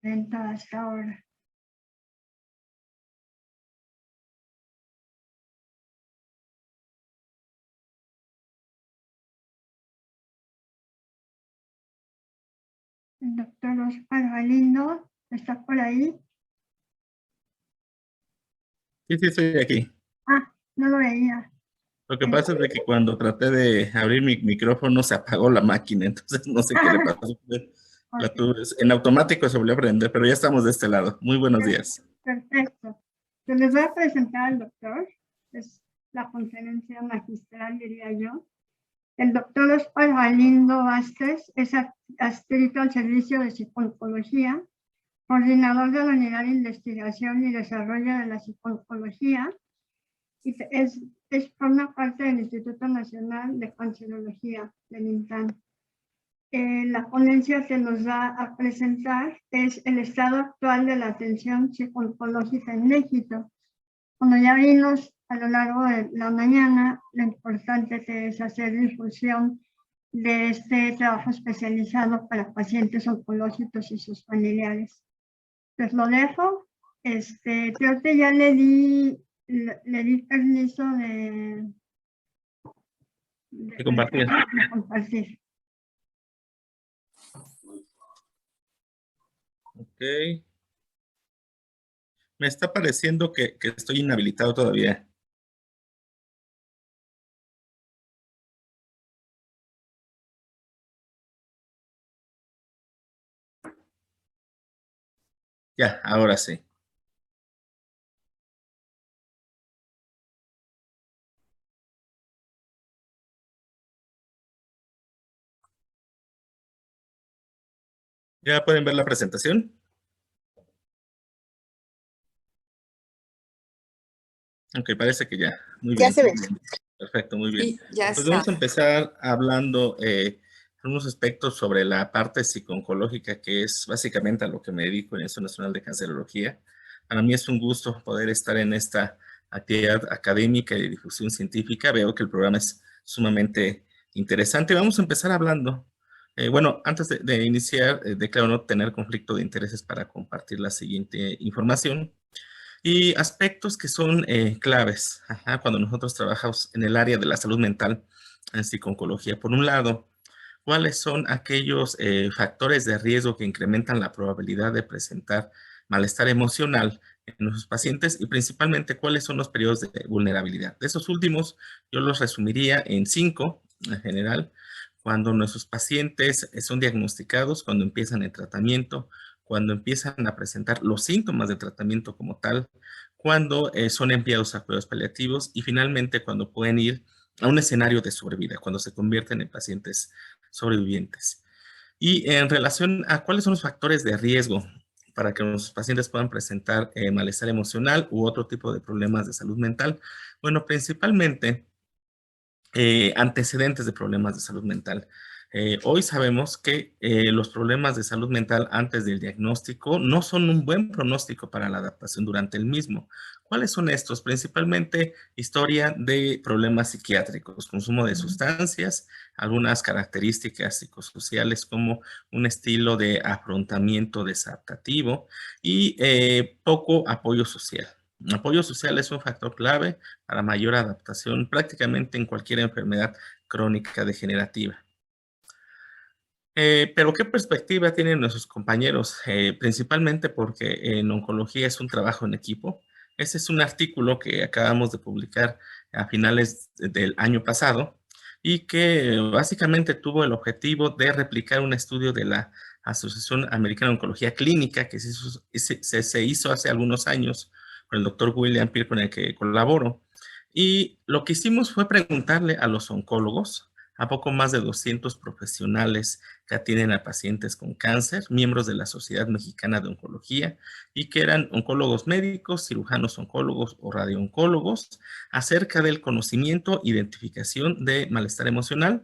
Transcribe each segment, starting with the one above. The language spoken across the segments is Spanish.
venta hasta ahora. El doctor Oscar Galindo está por ahí. Sí, estoy aquí. Ah, no lo veía. Lo que pasa es de que cuando traté de abrir mi micrófono se apagó la máquina, entonces no sé qué le pasó. La tuve, en automático se volvió a prender, pero ya estamos de este lado. Muy buenos días. Perfecto. Yo les voy a presentar al doctor. Es la conferencia magistral, diría yo. El doctor Oscar Galindo Vázquez es adscrito al Servicio de Psico-Oncología, coordinador de la Unidad de Investigación y Desarrollo de la Psico-Oncología, y forma parte del Instituto Nacional de Cancerología del INTAN. La ponencia que nos va a presentar es el estado actual de la atención psico-oncológica en México. Como ya vimos a lo largo de la mañana, lo importante que es hacer difusión de este trabajo especializado para pacientes oncológicos y sus familiares. Pues lo dejo. Creo que ya le di permiso de compartir. De compartir. Ok. Me está pareciendo que estoy inhabilitado todavía. Ya, ahora sí. ¿Ya pueden ver la presentación? Ok, parece que ya. Muy bien. Ya se ve. Perfecto, muy bien. Sí, ya Pues está. vamos a empezar hablando unos aspectos sobre la parte psico-oncológica, que es básicamente a lo que me dedico en el Instituto Nacional de Cancerología. Para mí es un gusto poder estar en esta actividad académica y de difusión científica. Veo que el programa es sumamente interesante. Vamos a empezar hablando. Bueno, antes de iniciar, declaro no tener conflicto de intereses para compartir la siguiente información. Y aspectos que son claves cuando nosotros trabajamos en el área de la salud mental en psico-oncología. Por un lado, ¿cuáles son aquellos factores de riesgo que incrementan la probabilidad de presentar malestar emocional en nuestros pacientes? Y principalmente, ¿cuáles son los periodos de vulnerabilidad? De esos últimos, yo los resumiría en 5 en general. Cuando nuestros pacientes son diagnosticados, cuando empiezan el tratamiento, cuando empiezan a presentar los síntomas del tratamiento como tal, cuando son enviados a cuidados paliativos y finalmente cuando pueden ir a un escenario de sobrevida, cuando se convierten en pacientes sobrevivientes. Y en relación a cuáles son los factores de riesgo para que los pacientes puedan presentar malestar emocional u otro tipo de problemas de salud mental, bueno, principalmente antecedentes de problemas de salud mental. Hoy sabemos que los problemas de salud mental antes del diagnóstico no son un buen pronóstico para la adaptación durante el mismo. ¿Cuáles son estos? Principalmente historia de problemas psiquiátricos, consumo de sustancias, algunas características psicosociales como un estilo de afrontamiento desadaptativo y poco apoyo social. Apoyo social es un factor clave para mayor adaptación prácticamente en cualquier enfermedad crónica degenerativa. Pero ¿qué perspectiva tienen nuestros compañeros? Principalmente porque en oncología es un trabajo en equipo. Este es un artículo que acabamos de publicar a finales del año pasado y que básicamente tuvo el objetivo de replicar un estudio de la Asociación Americana de Oncología Clínica que se hizo hace algunos años con el doctor William Peer, con el que colaboro. Y lo que hicimos fue preguntarle a los oncólogos, a poco más de 200 profesionales que atienden a pacientes con cáncer, miembros de la Sociedad Mexicana de Oncología, y que eran oncólogos médicos, cirujanos oncólogos o radiooncólogos, acerca del conocimiento, identificación de malestar emocional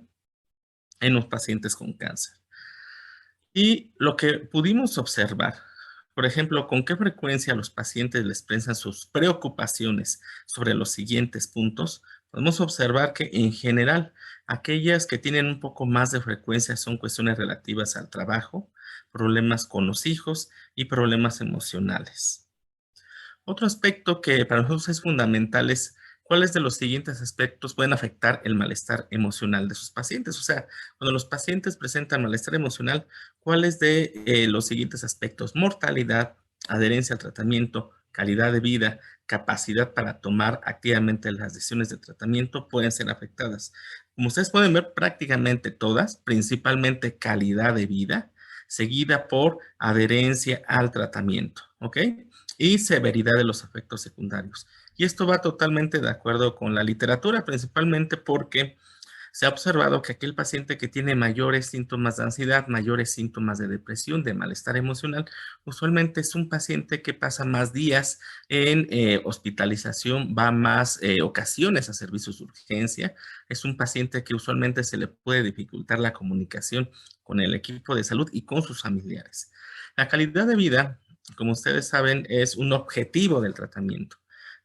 en los pacientes con cáncer. Y lo que pudimos observar, por ejemplo, con qué frecuencia los pacientes les expresan sus preocupaciones sobre los siguientes puntos, podemos observar que en general aquellas que tienen un poco más de frecuencia son cuestiones relativas al trabajo, problemas con los hijos y problemas emocionales. Otro aspecto que para nosotros es fundamental es cuáles de los siguientes aspectos pueden afectar el malestar emocional de sus pacientes. O sea, cuando los pacientes presentan malestar emocional, ¿cuáles de los siguientes aspectos? Mortalidad, adherencia al tratamiento, calidad de vida, capacidad para tomar activamente las decisiones de tratamiento pueden ser afectadas. Como ustedes pueden ver, prácticamente todas, principalmente calidad de vida, seguida por adherencia al tratamiento, ¿ok? Y severidad de los efectos secundarios. Y esto va totalmente de acuerdo con la literatura, principalmente porque se ha observado que aquel paciente que tiene mayores síntomas de ansiedad, mayores síntomas de depresión, de malestar emocional, usualmente es un paciente que pasa más días en hospitalización, va más ocasiones a servicios de urgencia. Es un paciente que usualmente se le puede dificultar la comunicación con el equipo de salud y con sus familiares. La calidad de vida, como ustedes saben, es un objetivo del tratamiento.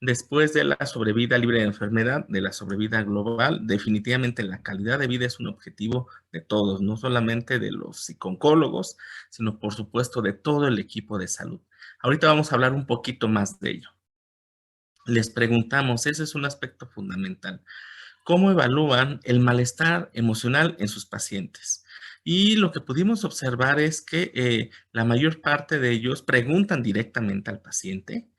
Después de la sobrevida libre de enfermedad, de la sobrevida global, definitivamente la calidad de vida es un objetivo de todos, no solamente de los psicólogos, sino por supuesto de todo el equipo de salud. Ahorita vamos a hablar un poquito más de ello. Les preguntamos, ese es un aspecto fundamental. ¿Cómo evalúan el malestar emocional en sus pacientes? Y lo que pudimos observar es que la mayor parte de ellos preguntan directamente al paciente.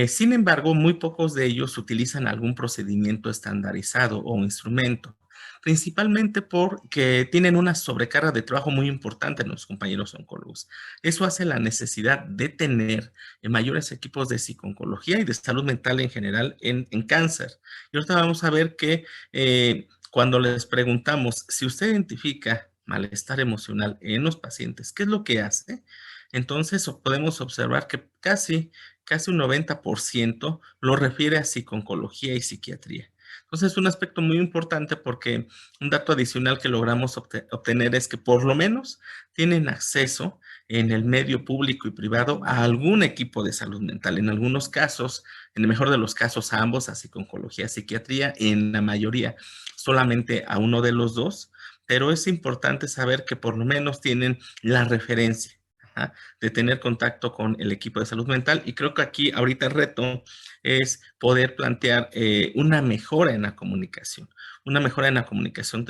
Sin embargo, muy pocos de ellos utilizan algún procedimiento estandarizado o instrumento, principalmente porque tienen una sobrecarga de trabajo muy importante en los compañeros oncólogos. Eso hace la necesidad de tener mayores equipos de psicooncología y de salud mental en general en cáncer. Y ahorita vamos a ver que cuando les preguntamos si usted identifica malestar emocional en los pacientes, ¿qué es lo que hace? Entonces podemos observar que casi un 90% lo refiere a psico-oncología y psiquiatría. Entonces es un aspecto muy importante porque un dato adicional que logramos obtener es que por lo menos tienen acceso en el medio público y privado a algún equipo de salud mental. En algunos casos, en el mejor de los casos, a ambos, a psico-oncología, psiquiatría, en la mayoría solamente a uno de los dos, pero es importante saber que por lo menos tienen la referencia. Ajá, de tener contacto con el equipo de salud mental y creo que aquí ahorita el reto es poder plantear una mejora en la comunicación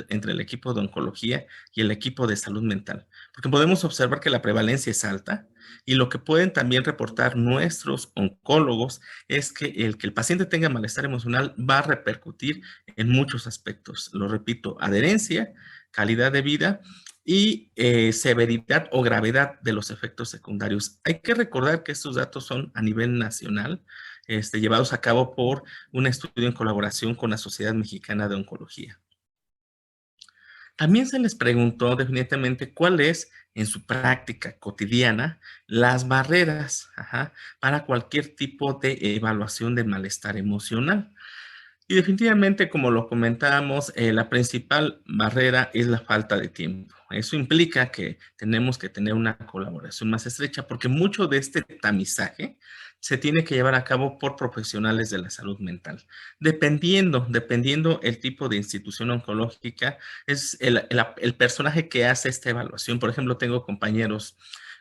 entre el equipo de oncología y el equipo de salud mental, porque podemos observar que la prevalencia es alta y lo que pueden también reportar nuestros oncólogos es que el paciente tenga malestar emocional va a repercutir en muchos aspectos. Lo repito, adherencia, calidad de vida y severidad o gravedad de los efectos secundarios. Hay que recordar que estos datos son a nivel nacional, llevados a cabo por un estudio en colaboración con la Sociedad Mexicana de Oncología. También se les preguntó definitivamente cuál es en su práctica cotidiana las barreras para cualquier tipo de evaluación de malestar emocional. Y definitivamente, como lo comentábamos, la principal barrera es la falta de tiempo. Eso implica que tenemos que tener una colaboración más estrecha porque mucho de este tamizaje se tiene que llevar a cabo por profesionales de la salud mental. Dependiendo el tipo de institución oncológica, es el personaje que hace esta evaluación. Por ejemplo, tengo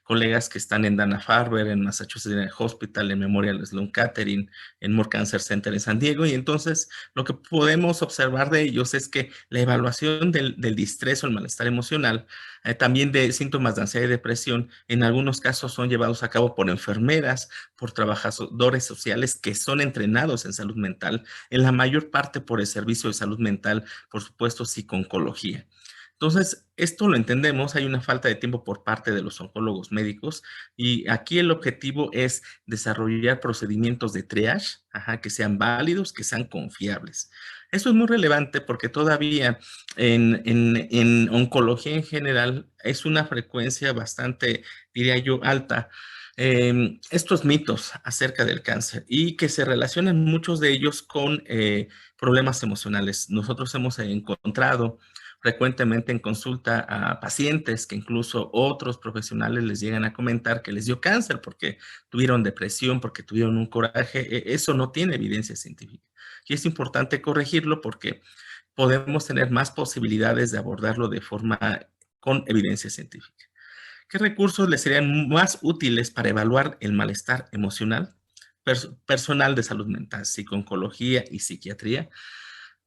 colegas que están en Dana-Farber, en Massachusetts Hospital, en Memorial Sloan Kettering, en Moore Cancer Center en San Diego, y entonces lo que podemos observar de ellos es que la evaluación del distrés o el malestar emocional, también de síntomas de ansiedad y depresión, en algunos casos son llevados a cabo por enfermeras, por trabajadores sociales que son entrenados en salud mental, en la mayor parte por el Servicio de Salud Mental, por supuesto, psico-oncología. Entonces, esto lo entendemos, hay una falta de tiempo por parte de los oncólogos médicos y aquí el objetivo es desarrollar procedimientos de triage, que sean válidos, que sean confiables. Eso es muy relevante porque todavía en oncología en general es una frecuencia bastante, diría yo, alta. Estos mitos acerca del cáncer y que se relacionan muchos de ellos con problemas emocionales. Nosotros hemos encontrado frecuentemente en consulta a pacientes que incluso otros profesionales les llegan a comentar que les dio cáncer porque tuvieron depresión, porque tuvieron un coraje. Eso no tiene evidencia científica. Y es importante corregirlo porque podemos tener más posibilidades de abordarlo de forma con evidencia científica. ¿Qué recursos les serían más útiles para evaluar el malestar emocional, personal de salud mental, psicooncología y psiquiatría?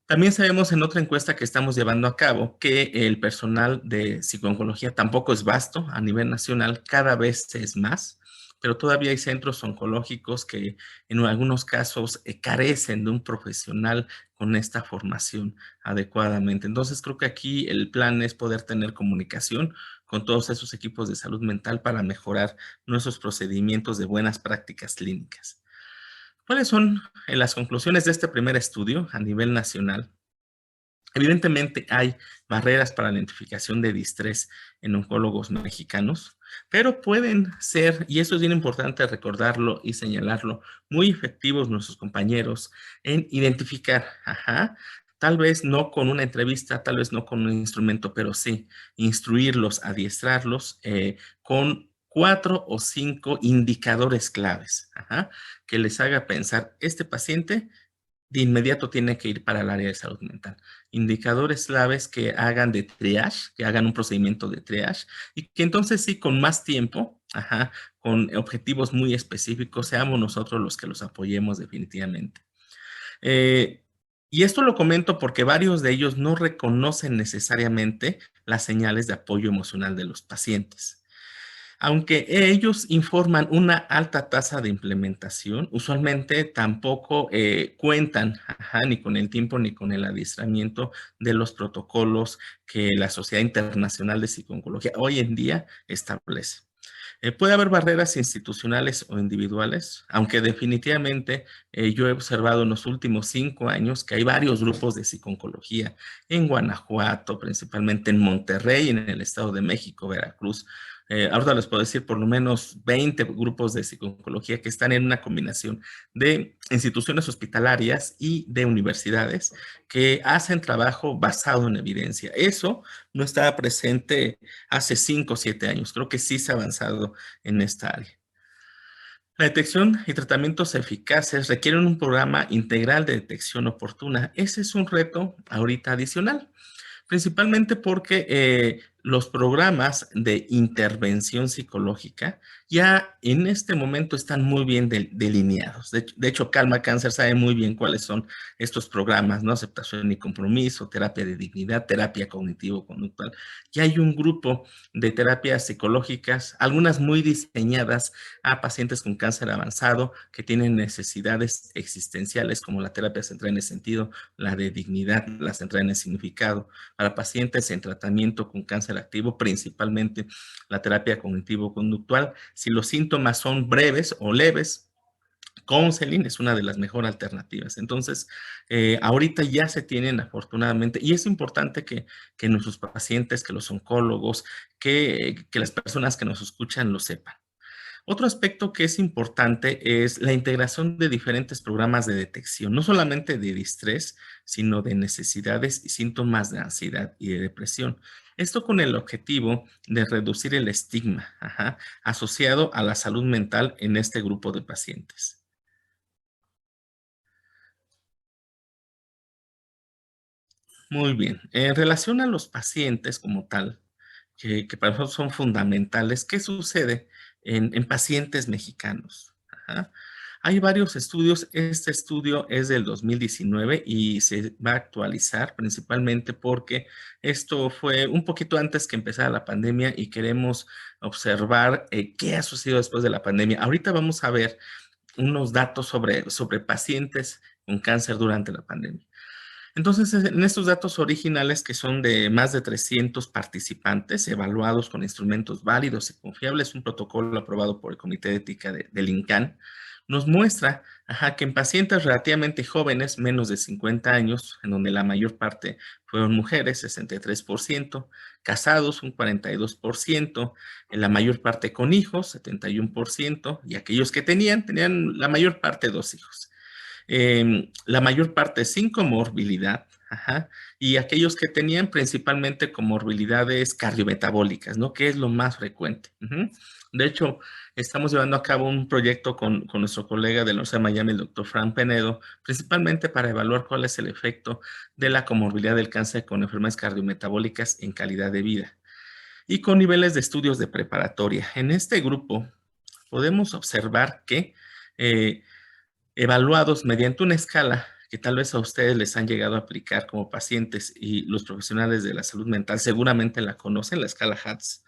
También sabemos en otra encuesta que estamos llevando a cabo que el personal de psicooncología tampoco es vasto a nivel nacional, cada vez es más, pero todavía hay centros oncológicos que en algunos casos carecen de un profesional con esta formación adecuadamente. Entonces creo que aquí el plan es poder tener comunicación con todos esos equipos de salud mental para mejorar nuestros procedimientos de buenas prácticas clínicas. ¿Cuáles son las conclusiones de este primer estudio a nivel nacional? Evidentemente hay barreras para la identificación de distrés en oncólogos mexicanos, pero pueden ser, y eso es bien importante recordarlo y señalarlo, muy efectivos nuestros compañeros en identificar, tal vez no con una entrevista, tal vez no con un instrumento, pero sí instruirlos, adiestrarlos con 4 o 5 indicadores claves, que les haga pensar, este paciente de inmediato tiene que ir para el área de salud mental. Indicadores claves que hagan de triage, que hagan un procedimiento de triage y que entonces sí, con más tiempo, con objetivos muy específicos, seamos nosotros los que los apoyemos definitivamente. Y esto lo comento porque varios de ellos no reconocen necesariamente las señales de apoyo emocional de los pacientes. Aunque ellos informan una alta tasa de implementación, usualmente tampoco cuentan ni con el tiempo ni con el adiestramiento de los protocolos que la Sociedad Internacional de Psicooncología hoy en día establece. Puede haber barreras institucionales o individuales, aunque definitivamente yo he observado en los últimos 5 años que hay varios grupos de psicooncología en Guanajuato, principalmente en Monterrey, en el Estado de México, Veracruz. Ahorita les puedo decir por lo menos 20 grupos de psicooncología que están en una combinación de instituciones hospitalarias y de universidades que hacen trabajo basado en evidencia. Eso no estaba presente hace 5 o 7 años. Creo que sí se ha avanzado en esta área. La detección y tratamientos eficaces requieren un programa integral de detección oportuna. Ese es un reto ahorita adicional, principalmente porque los programas de intervención psicológica ya en este momento están muy bien delineados. De hecho, Calma Cáncer sabe muy bien cuáles son estos programas, ¿no? Aceptación y compromiso, terapia de dignidad, terapia cognitivo-conductual. Ya hay un grupo de terapias psicológicas, algunas muy diseñadas a pacientes con cáncer avanzado que tienen necesidades existenciales como la terapia centrada en el sentido, la de dignidad, la centrada en el significado, para pacientes en tratamiento con cáncer activo, principalmente la terapia cognitivo-conductual. Si los síntomas son breves o leves, counseling es una de las mejores alternativas. Entonces, ahorita ya se tienen afortunadamente, y es importante que nuestros pacientes, que los oncólogos, que las personas que nos escuchan lo sepan. Otro aspecto que es importante es la integración de diferentes programas de detección, no solamente de distrés, sino de necesidades y síntomas de ansiedad y de depresión. Esto con el objetivo de reducir el estigma asociado a la salud mental en este grupo de pacientes. Muy bien. En relación a los pacientes como tal, que para nosotros son fundamentales, ¿qué sucede en pacientes mexicanos? Hay varios estudios. Este estudio es del 2019 y se va a actualizar principalmente porque esto fue un poquito antes que empezara la pandemia y queremos observar qué ha sucedido después de la pandemia. Ahorita vamos a ver unos datos sobre pacientes con cáncer durante la pandemia. Entonces, en estos datos originales, que son de más de 300 participantes evaluados con instrumentos válidos y confiables, un protocolo aprobado por el Comité de Ética del INCAN, nos muestra que en pacientes relativamente jóvenes, menos de 50 años, en donde la mayor parte fueron mujeres, 63%, casados, un 42%, en la mayor parte con hijos, 71%, y aquellos que tenían la mayor parte 2 hijos. La mayor parte sin comorbilidad, y aquellos que tenían principalmente comorbilidades cardiometabólicas, ¿no? Que es lo más frecuente. De hecho, estamos llevando a cabo un proyecto con nuestro colega de la Universidad de Miami, el doctor Fran Penedo, principalmente para evaluar cuál es el efecto de la comorbilidad del cáncer con enfermedades cardiometabólicas en calidad de vida. y con niveles de estudios de preparatoria. En este grupo podemos observar que evaluados mediante una escala que tal vez a ustedes les han llegado a aplicar como pacientes y los profesionales de la salud mental seguramente la conocen, la escala HATS.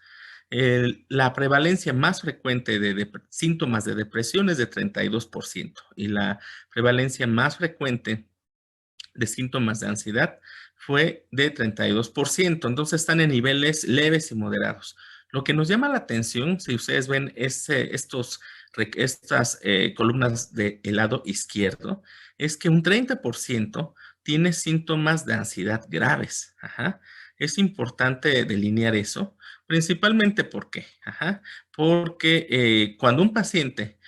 La prevalencia más frecuente de síntomas de depresión es de 32% y la prevalencia más frecuente de síntomas de ansiedad fue de 32%. Entonces están en niveles leves y moderados. Lo que nos llama la atención, si ustedes ven estas columnas del lado izquierdo, es que un 30% tiene síntomas de ansiedad graves. Ajá. Es importante delinear eso, principalmente porque cuando un paciente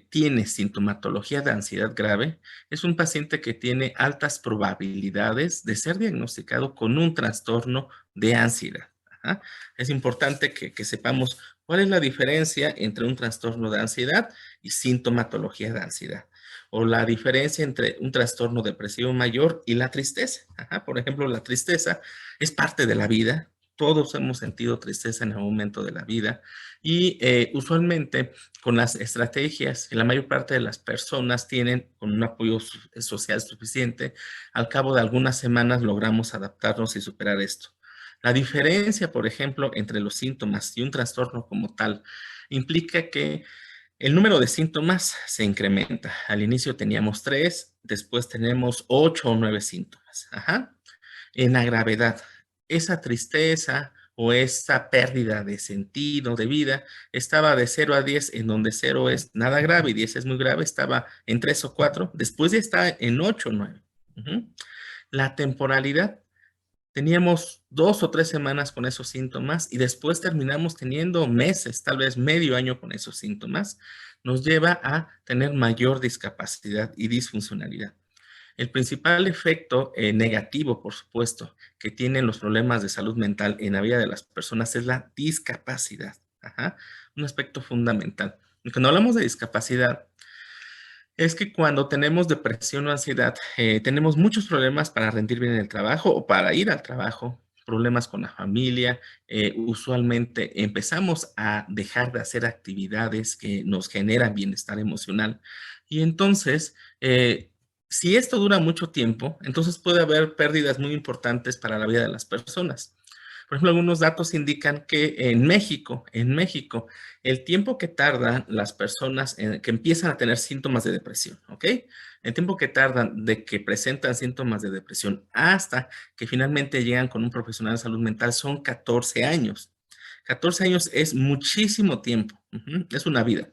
tiene sintomatología de ansiedad grave, es un paciente que tiene altas probabilidades de ser diagnosticado con un trastorno de ansiedad. Ajá. Es importante que sepamos cuál es la diferencia entre un trastorno de ansiedad y sintomatología de ansiedad, o la diferencia entre un trastorno depresivo mayor y la tristeza. Ajá. Por ejemplo, la tristeza es parte de la vida. Todos hemos sentido tristeza en algún momento de la vida y usualmente con las estrategias que la mayor parte de las personas tienen, con un apoyo social suficiente, al cabo de algunas semanas logramos adaptarnos y superar esto. La diferencia, por ejemplo, entre los síntomas y un trastorno como tal, implica que el número de síntomas se incrementa. Al inicio teníamos 3, después tenemos 8 o 9 síntomas. Ajá. En la gravedad, esa tristeza o esa pérdida de sentido de vida estaba de 0 a 10, en donde 0 es nada grave y 10 es muy grave, estaba en 3 o 4, después ya está en 8 o 9. La temporalidad, teníamos 2 o 3 semanas con esos síntomas y después terminamos teniendo meses, tal vez medio año con esos síntomas, nos lleva a tener mayor discapacidad y disfuncionalidad. El principal efecto negativo, por supuesto, que tienen los problemas de salud mental en la vida de las personas es la discapacidad. Ajá. Un aspecto fundamental. Y cuando hablamos de discapacidad, es que cuando tenemos depresión o ansiedad, tenemos muchos problemas para rendir bien en el trabajo o para ir al trabajo, problemas con la familia. Usualmente empezamos a dejar de hacer actividades que nos generan bienestar emocional. Y entonces, si esto dura mucho tiempo, entonces puede haber pérdidas muy importantes para la vida de las personas. Por ejemplo, algunos datos indican que en México, el tiempo que tardan las personas que empiezan a tener síntomas de depresión, ¿ok? El tiempo que tardan de que presentan síntomas de depresión hasta que finalmente llegan con un profesional de salud mental son 14 años. 14 años es muchísimo tiempo, es una vida.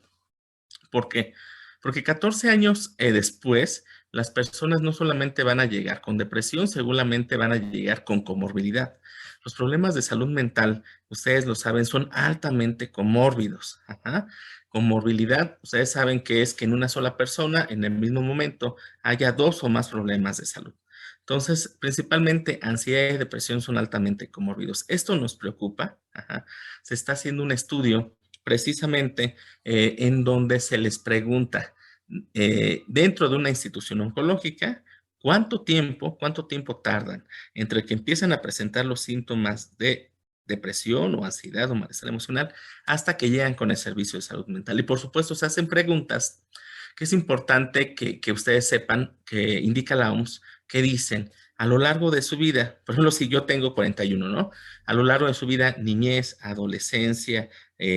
¿Por qué? Porque 14 años después, las personas no solamente van a llegar con depresión, seguramente van a llegar con comorbilidad. Los problemas de salud mental, ustedes lo saben, son altamente comórbidos. Ajá. Comorbilidad, ustedes saben que es que en una sola persona, en el mismo momento, haya 2 o más problemas de salud. Entonces, principalmente ansiedad y depresión son altamente comórbidos. Esto nos preocupa. Ajá. Se está haciendo un estudio precisamente en donde se les pregunta dentro de una institución oncológica cuánto tiempo tardan entre que empiezan a presentar los síntomas de depresión o ansiedad o malestar emocional hasta que llegan con el servicio de salud mental. Y por supuesto se hacen preguntas que es importante que ustedes sepan, que indica la OMS, que dicen a lo largo de su vida, por ejemplo, si yo tengo 41, ¿no? A lo largo de su vida, niñez, adolescencia,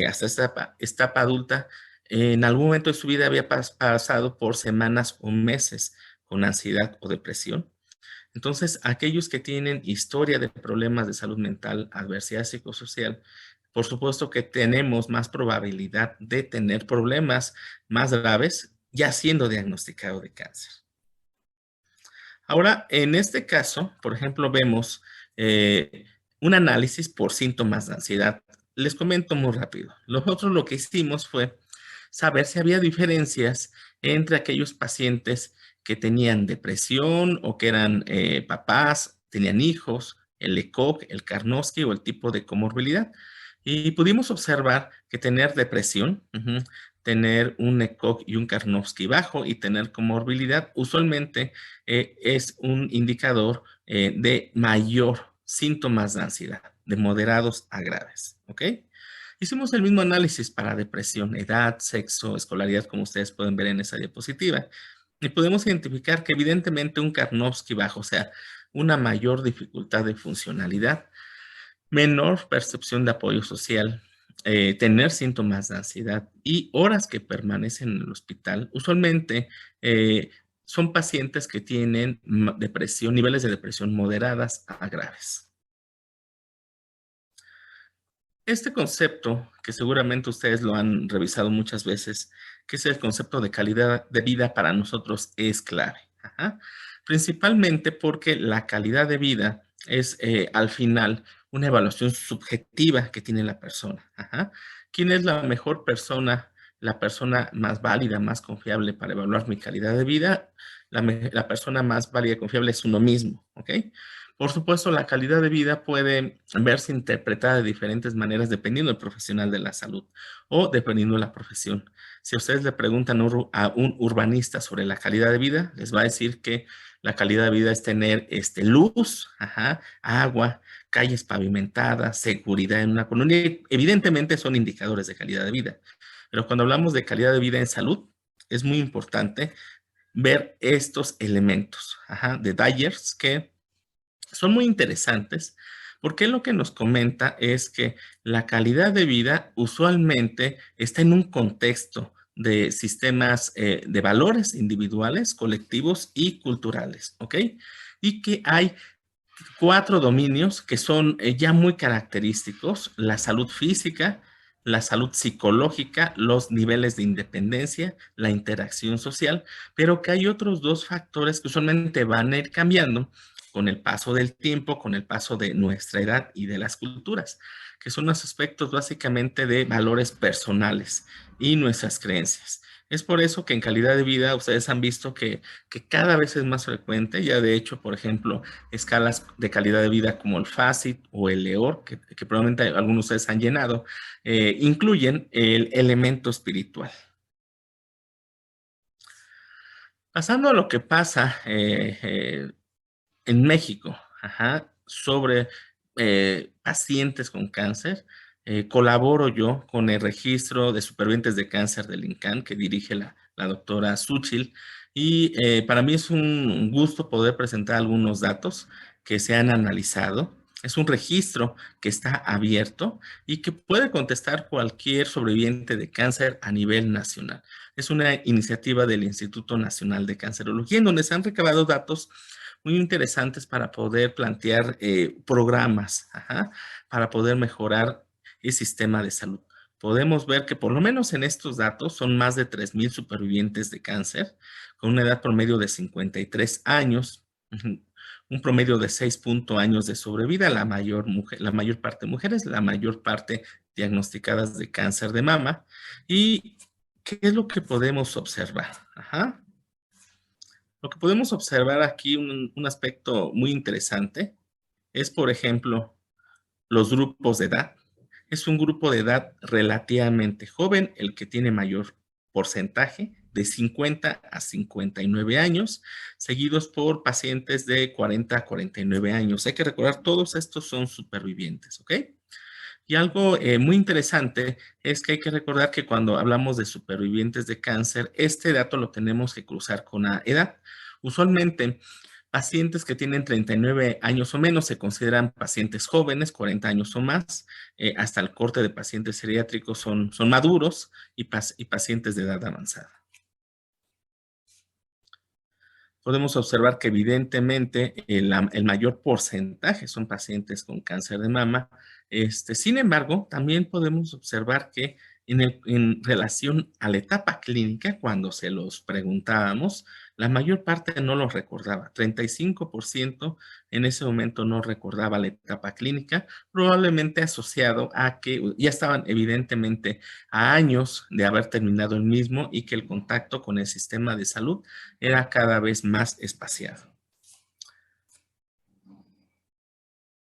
hasta esta etapa adulta, en algún momento de su vida había pasado por semanas o meses con ansiedad o depresión. Entonces, aquellos que tienen historia de problemas de salud mental, adversidad psicosocial, por supuesto que tenemos más probabilidad de tener problemas más graves ya siendo diagnosticado de cáncer. Ahora, en este caso, por ejemplo, vemos un análisis por síntomas de ansiedad. Les comento muy rápido. Nosotros lo que hicimos fue saber si había diferencias entre aquellos pacientes que tenían depresión o que eran papás, tenían hijos, el ECOG, el Karnofsky o el tipo de comorbilidad. Y pudimos observar que tener depresión, tener un ECOG y un Karnofsky bajo y tener comorbilidad usualmente es un indicador de mayor síntomas de ansiedad, de moderados a graves, ¿ok? Hicimos el mismo análisis para depresión, edad, sexo, escolaridad, como ustedes pueden ver en esa diapositiva. Y podemos identificar que evidentemente un Karnofsky bajo, o sea, una mayor dificultad de funcionalidad, menor percepción de apoyo social, tener síntomas de ansiedad y horas que permanecen en el hospital, usualmente son pacientes que tienen depresión, niveles de depresión moderadas a graves. Este concepto, que seguramente ustedes lo han revisado muchas veces, que es el concepto de calidad de vida para nosotros, es clave. Ajá. Principalmente porque la calidad de vida es al final una evaluación subjetiva que tiene la persona. Ajá. ¿Quién es la mejor persona, la persona más válida, más confiable para evaluar mi calidad de vida? La persona más válida y confiable es uno mismo, ¿ok? Por supuesto, la calidad de vida puede verse interpretada de diferentes maneras dependiendo del profesional de la salud o dependiendo de la profesión. Si ustedes le preguntan a un urbanista sobre la calidad de vida, les va a decir que la calidad de vida es tener luz, ajá, agua, calles pavimentadas, seguridad en una colonia. Evidentemente son indicadores de calidad de vida. Pero cuando hablamos de calidad de vida en salud, es muy importante ver estos elementos, ajá, de Dyers que son muy interesantes porque lo que nos comenta es que la calidad de vida usualmente está en un contexto de sistemas de valores individuales, colectivos y culturales, ¿ok? Y que hay 4 dominios que son ya muy característicos: la salud física, la salud psicológica, los niveles de independencia, la interacción social, pero que hay otros 2 factores que usualmente van a ir cambiando con el paso del tiempo, con el paso de nuestra edad y de las culturas, que son los aspectos básicamente de valores personales y nuestras creencias. Es por eso que en calidad de vida ustedes han visto que cada vez es más frecuente. Ya de hecho, por ejemplo, escalas de calidad de vida como el FACIT o el LEOR, que probablemente algunos de ustedes han llenado, incluyen el elemento espiritual. Pasando a lo que pasa en México, ajá, sobre pacientes con cáncer, colaboro yo con el registro de supervivientes de cáncer del INCAN que dirige la doctora Suchil, y para mí es un gusto poder presentar algunos datos que se han analizado. Es un registro que está abierto y que puede contestar cualquier sobreviviente de cáncer a nivel nacional. Es una iniciativa del Instituto Nacional de Cancerología en donde se han recabado datos muy interesantes para poder plantear programas, ajá, para poder mejorar el sistema de salud. Podemos ver que por lo menos en estos datos son más de 3,000 supervivientes de cáncer con una edad promedio de 53 años, un promedio de 6 años de sobrevida, la mayor parte mujeres, la mayor parte diagnosticadas de cáncer de mama. ¿Y qué es lo que podemos observar? Ajá. Lo que podemos observar aquí, un aspecto muy interesante, es, por ejemplo, los grupos de edad. Es un grupo de edad relativamente joven, el que tiene mayor porcentaje, de 50 a 59 años, seguidos por pacientes de 40 a 49 años. Hay que recordar, todos estos son supervivientes, ¿ok? Y algo muy interesante es que hay que recordar que cuando hablamos de supervivientes de cáncer, este dato lo tenemos que cruzar con la edad. Usualmente, pacientes que tienen 39 años o menos se consideran pacientes jóvenes, 40 años o más, hasta el corte de pacientes geriátricos son maduros y pacientes de edad avanzada. Podemos observar que evidentemente el mayor porcentaje son pacientes con cáncer de mama. Sin embargo, también podemos observar que en relación a la etapa clínica, cuando se los preguntábamos, la mayor parte no los recordaba. 35% en ese momento no recordaba la etapa clínica, probablemente asociado a que ya estaban evidentemente a años de haber terminado el mismo y que el contacto con el sistema de salud era cada vez más espaciado.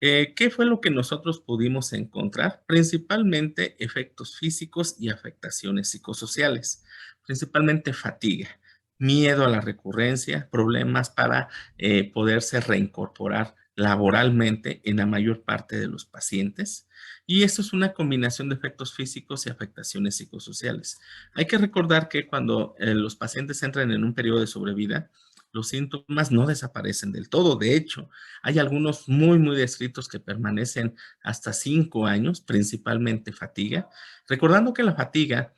¿Qué fue lo que nosotros pudimos encontrar? Principalmente efectos físicos y afectaciones psicosociales, principalmente fatiga, miedo a la recurrencia, problemas para poderse reincorporar laboralmente en la mayor parte de los pacientes. Y esto es una combinación de efectos físicos y afectaciones psicosociales. Hay que recordar que cuando los pacientes entran en un periodo de sobrevida, los síntomas no desaparecen del todo. De hecho, hay algunos muy descritos que permanecen hasta 5 años, principalmente fatiga. Recordando que la fatiga,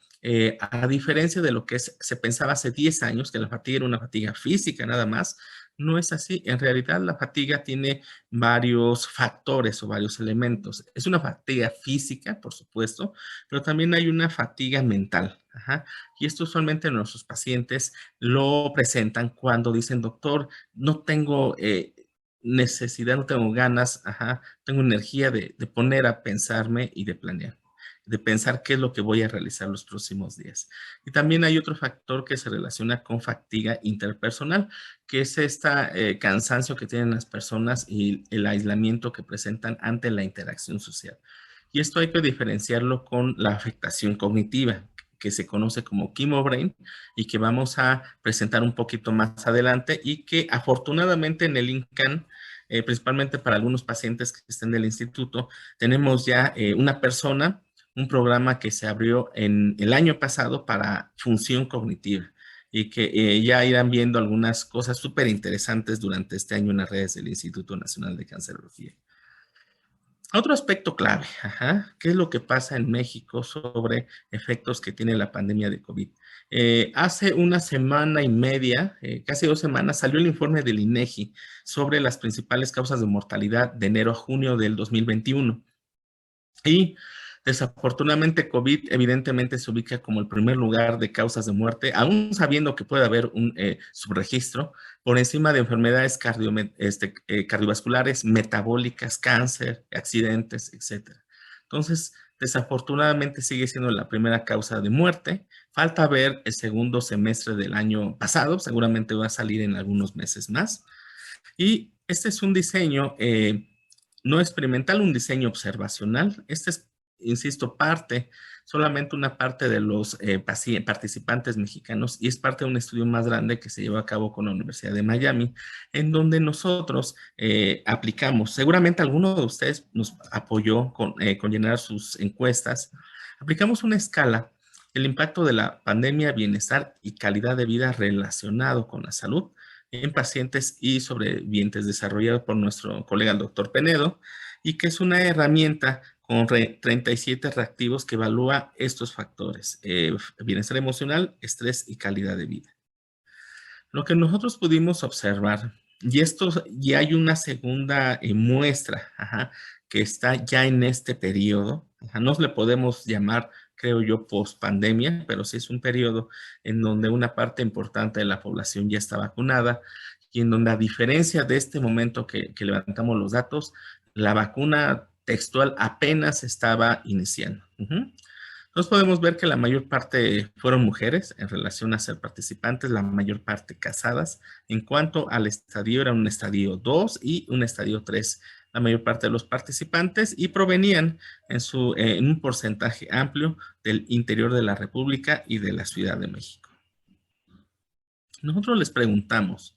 a diferencia de lo que se pensaba hace 10 años, que la fatiga era una fatiga física nada más, no es así. En realidad, la fatiga tiene varios factores o varios elementos. Es una fatiga física, por supuesto, pero también hay una fatiga mental. Ajá. Y esto usualmente nuestros pacientes lo presentan cuando dicen, doctor, no tengo necesidad, no tengo ganas, ajá, tengo energía de poner a pensarme y de planear, de pensar qué es lo que voy a realizar los próximos días. Y también hay otro factor que se relaciona con fatiga interpersonal, que es este cansancio que tienen las personas y el aislamiento que presentan ante la interacción social. Y esto hay que diferenciarlo con la afectación cognitiva, que se conoce como chemobrain y que vamos a presentar un poquito más adelante y que afortunadamente en el INCAN, principalmente para algunos pacientes que estén del instituto, tenemos ya una persona, un programa que se abrió en el año pasado para función cognitiva y que ya irán viendo algunas cosas súper interesantes durante este año en las redes del Instituto Nacional de Cancerología. Otro aspecto clave, ajá, ¿qué es lo que pasa en México sobre efectos que tiene la pandemia de COVID? Hace una semana y media, casi 2 semanas, salió el informe del INEGI sobre las principales causas de mortalidad de enero a junio del 2021. Y desafortunadamente COVID evidentemente se ubica como el primer lugar de causas de muerte, aún sabiendo que puede haber un subregistro por encima de enfermedades cardiovasculares, metabólicas, cáncer, accidentes, etc. Entonces, desafortunadamente sigue siendo la primera causa de muerte. Falta ver el segundo semestre del año pasado, seguramente va a salir en algunos meses más. Y este es un diseño no experimental, un diseño observacional. Este es, insisto, solamente una parte de los participantes mexicanos y es parte de un estudio más grande que se llevó a cabo con la Universidad de Miami, en donde nosotros aplicamos, seguramente alguno de ustedes nos apoyó con llenar sus encuestas, aplicamos una escala, el impacto de la pandemia, bienestar y calidad de vida relacionado con la salud en pacientes y sobrevivientes, desarrollado por nuestro colega el doctor Penedo, y que es una herramienta con 37 reactivos que evalúa estos factores, bienestar emocional, estrés y calidad de vida. Lo que nosotros pudimos observar, y esto ya hay una segunda muestra, ajá, que está ya en este periodo, ajá, no le podemos llamar, creo yo, post pandemia, pero sí es un periodo en donde una parte importante de la población ya está vacunada y en donde a diferencia de este momento que levantamos los datos, la vacuna textual apenas estaba iniciando. Entonces podemos ver que la mayor parte fueron mujeres en relación a ser participantes, la mayor parte casadas. En cuanto al estadio, era un estadio 2 y un estadio 3, la mayor parte de los participantes y provenían en un porcentaje amplio del interior de la República y de la Ciudad de México. Nosotros les preguntamos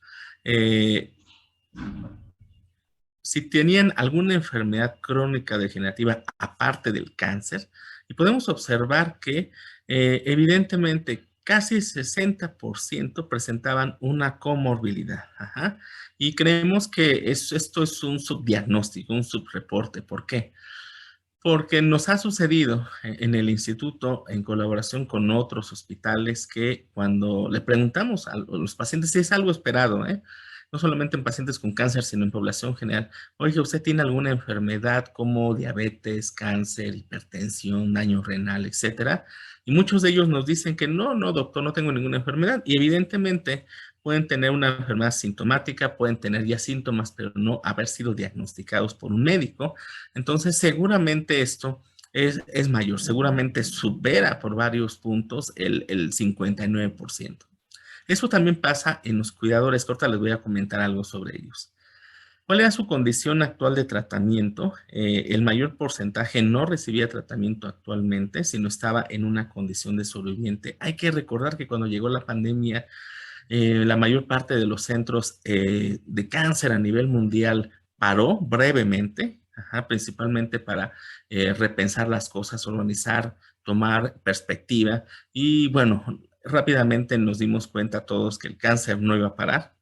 si tenían alguna enfermedad crónica degenerativa aparte del cáncer, y podemos observar que evidentemente casi el 60% presentaban una comorbilidad. Ajá. Y creemos que esto es un subdiagnóstico, un subreporte. ¿Por qué? Porque nos ha sucedido en el instituto, en colaboración con otros hospitales, que cuando le preguntamos a los pacientes si es algo esperado, no solamente en pacientes con cáncer, sino en población general, oye, ¿usted tiene alguna enfermedad como diabetes, cáncer, hipertensión, daño renal, etcétera? Y muchos de ellos nos dicen que no, doctor, no tengo ninguna enfermedad. Y evidentemente pueden tener una enfermedad sintomática, pueden tener ya síntomas, pero no haber sido diagnosticados por un médico. Entonces, seguramente esto es mayor, seguramente supera por varios puntos el 59%. Eso también pasa en los cuidadores, que ahorita les voy a comentar algo sobre ellos. ¿Cuál era su condición actual de tratamiento? El mayor porcentaje no recibía tratamiento actualmente, sino estaba en una condición de sobreviviente. Hay que recordar que cuando llegó la pandemia, la mayor parte de los centros de cáncer a nivel mundial paró brevemente, principalmente para repensar las cosas, organizar, tomar perspectiva y bueno, rápidamente nos dimos cuenta todos que el cáncer no iba a parar,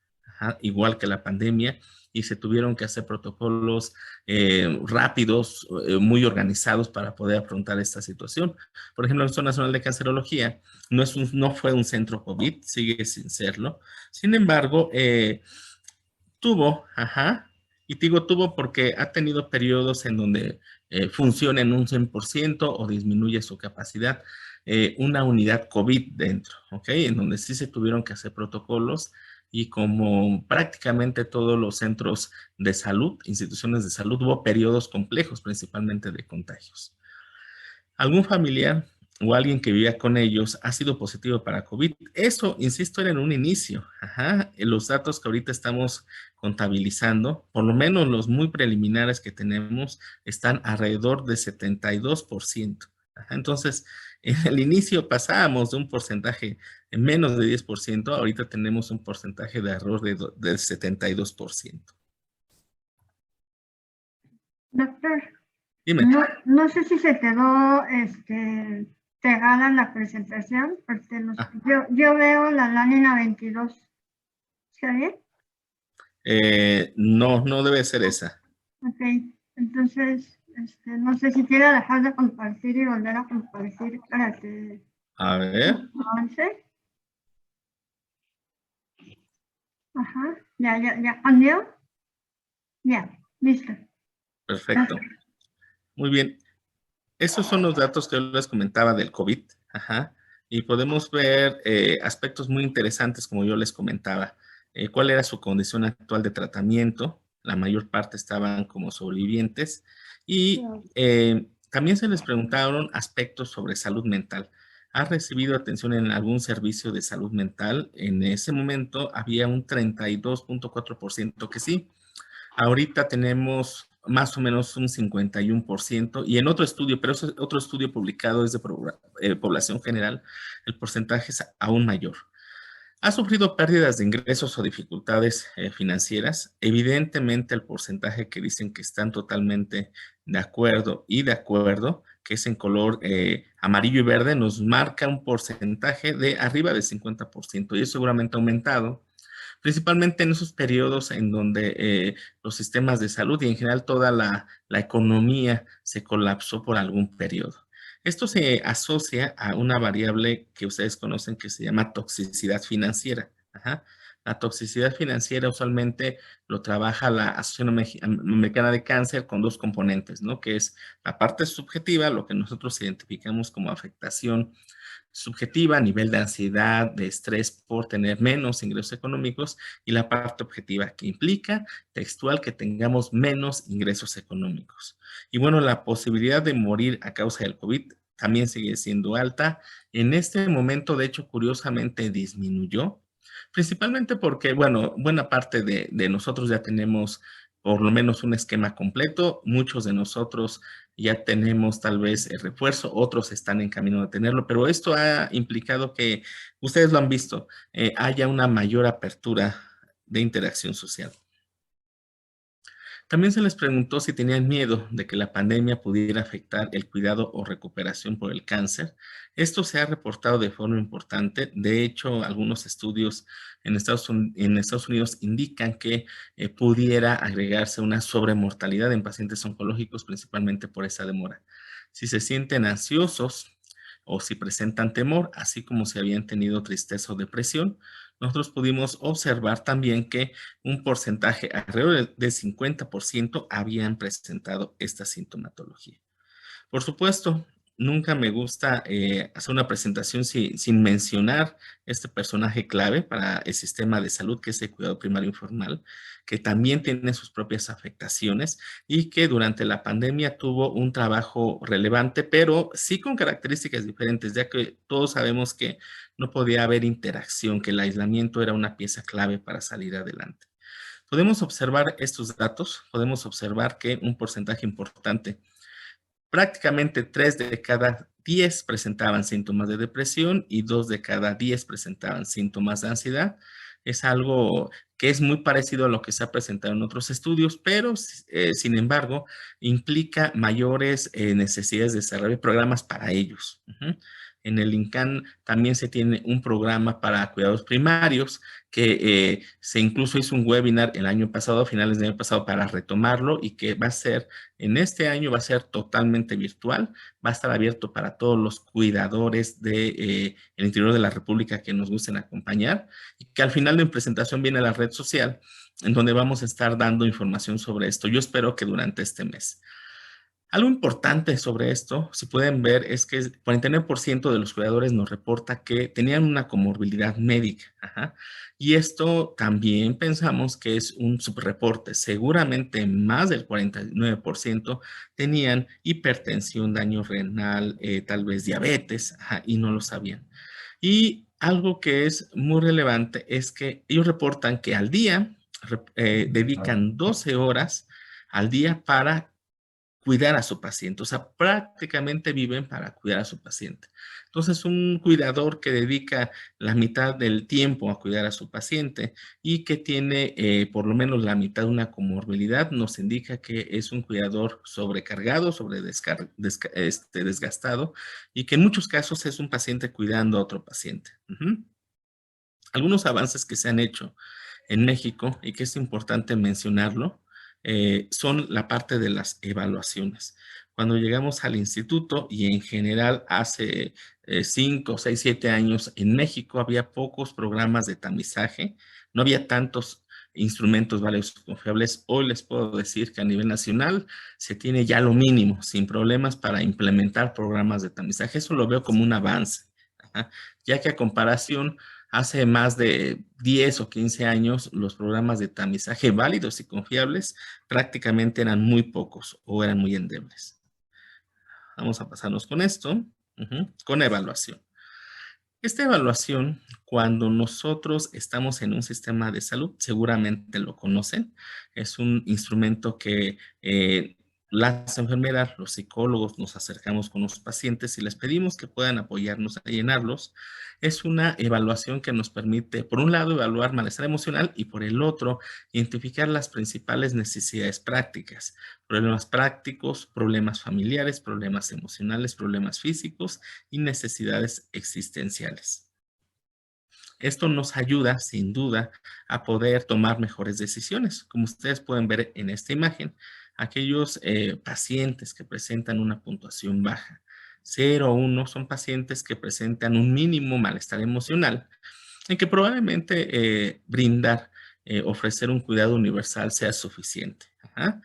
igual que la pandemia, y se tuvieron que hacer protocolos rápidos, muy organizados para poder afrontar esta situación. Por ejemplo, el Instituto Nacional de Cancerología no fue un centro COVID, sigue sin serlo. Sin embargo, tuvo, y digo tuvo porque ha tenido periodos en donde funciona en un 100% o disminuye su capacidad, una unidad COVID dentro, ¿ok? En donde sí se tuvieron que hacer protocolos y como prácticamente todos los centros de salud, instituciones de salud, hubo periodos complejos, principalmente de contagios. ¿Algún familiar o alguien que vivía con ellos ha sido positivo para COVID? Eso, insisto, era en un inicio. Los datos que ahorita estamos contabilizando, por lo menos los muy preliminares que tenemos, están alrededor de 72%. Entonces, en el inicio pasábamos de un porcentaje de menos de 10%, ahorita tenemos un porcentaje de error de 72%. Doctor, Dime. no sé si se quedó pegada la presentación, porque yo veo la lámina 22. ¿Está bien? No, no debe ser esa. Ok, entonces, no sé si quiere dejar de compartir y volver a compartir para que A ver, avance. Ajá, ya cambió. Ya, listo. perfecto. Muy bien. Esos son los datos que yo les comentaba del COVID. Y podemos ver aspectos muy interesantes, como yo les comentaba. ¿Cuál era su condición actual de tratamiento? La mayor parte estaban como sobrevivientes. Y también se les preguntaron aspectos sobre salud mental. ¿Ha recibido atención en algún servicio de salud mental? En ese momento había un 32.4% que sí. Ahorita tenemos más o menos un 51% y en otro estudio, pero ese otro estudio publicado es de población general, el porcentaje es aún mayor. ¿Ha sufrido pérdidas de ingresos o dificultades financieras? Evidentemente el porcentaje que dicen que están totalmente de acuerdo y de acuerdo, que es en color amarillo y verde, nos marca un porcentaje de arriba del 50% y eso seguramente ha aumentado principalmente en esos periodos en donde los sistemas de salud y en general toda la economía se colapsó por algún periodo. Esto se asocia a una variable que ustedes conocen que se llama toxicidad financiera. La toxicidad financiera usualmente lo trabaja la Asociación Americana de Cáncer con dos componentes, ¿no? Que es la parte subjetiva, lo que nosotros identificamos como afectación subjetiva, nivel de ansiedad, de estrés por tener menos ingresos económicos y la parte objetiva que implica textual que tengamos menos ingresos económicos. Y bueno, la posibilidad de morir a causa del COVID también sigue siendo alta. En este momento, de hecho, curiosamente disminuyó, principalmente porque, bueno, buena parte de nosotros ya tenemos por lo menos un esquema completo. Muchos de nosotros ya tenemos tal vez el refuerzo, otros están en camino de tenerlo, pero esto ha implicado que, ustedes lo han visto, haya una mayor apertura de interacción social. También se les preguntó si tenían miedo de que la pandemia pudiera afectar el cuidado o recuperación por el cáncer. Esto se ha reportado de forma importante. De hecho, algunos estudios en Estados Unidos indican que pudiera agregarse una sobremortalidad en pacientes oncológicos, principalmente por esa demora. Si se sienten ansiosos o si presentan temor, así como si habían tenido tristeza o depresión, nosotros pudimos observar también que un porcentaje alrededor del 50% habían presentado esta sintomatología. Por supuesto, nunca me gusta hacer una presentación sin mencionar este personaje clave para el sistema de salud, que es el cuidado primario informal, que también tiene sus propias afectaciones y que durante la pandemia tuvo un trabajo relevante, pero sí con características diferentes, ya que todos sabemos que no podía haber interacción, que el aislamiento era una pieza clave para salir adelante. Podemos observar estos datos, podemos observar que un porcentaje importante, prácticamente 3 de cada 10 presentaban síntomas de depresión y 2 de cada 10 presentaban síntomas de ansiedad. Es algo que es muy parecido a lo que se ha presentado en otros estudios, pero sin embargo implica mayores necesidades de desarrollo programas para ellos. En el INCAN también se tiene un programa para cuidados primarios que se incluso hizo un webinar el año pasado, a finales del año pasado, para retomarlo y que va a ser, en este año va a ser totalmente virtual, va a estar abierto para todos los cuidadores del interior de la República que nos gusten acompañar y que al final de mi presentación viene la red social en donde vamos a estar dando información sobre esto. Yo espero que durante este mes. Algo importante sobre esto, si pueden ver, es que el 49% de los cuidadores nos reporta que tenían una comorbilidad médica. Ajá. Y esto también pensamos que es un subreporte. Seguramente más del 49% tenían hipertensión, daño renal, tal vez diabetes, ajá, y no lo sabían. Y algo que es muy relevante es que ellos reportan que al día dedican 12 horas al día para cuidar a su paciente, o sea, prácticamente viven para cuidar a su paciente. Entonces, un cuidador que dedica la mitad del tiempo a cuidar a su paciente y que tiene por lo menos la mitad de una comorbilidad, nos indica que es un cuidador sobrecargado, desgastado y que en muchos casos es un paciente cuidando a otro paciente. Algunos avances que se han hecho en México y que es importante mencionarlo son la parte de las evaluaciones. Cuando llegamos al instituto y en general hace 5, 6, 7 años en México había pocos programas de tamizaje, no había tantos instrumentos válidos y confiables. Hoy les puedo decir que a nivel nacional se tiene ya lo mínimo, sin problemas para implementar programas de tamizaje. Eso lo veo como un avance, ya que a comparación hace más de 10 o 15 años, los programas de tamizaje válidos y confiables prácticamente eran muy pocos o eran muy endebles. Vamos a pasarnos con esto, con evaluación. Esta evaluación, cuando nosotros estamos en un sistema de salud, seguramente lo conocen, es un instrumento que las enfermeras, los psicólogos nos acercamos con los pacientes y les pedimos que puedan apoyarnos a llenarlos. Es una evaluación que nos permite, por un lado, evaluar malestar emocional y por el otro, identificar las principales necesidades prácticas, problemas prácticos, problemas familiares, problemas emocionales, problemas físicos y necesidades existenciales. Esto nos ayuda, sin duda, a poder tomar mejores decisiones. Como ustedes pueden ver en esta imagen, aquellos pacientes que presentan una puntuación baja, 0 o 1, son pacientes que presentan un mínimo malestar emocional, en que probablemente ofrecer un cuidado universal sea suficiente. Ajá.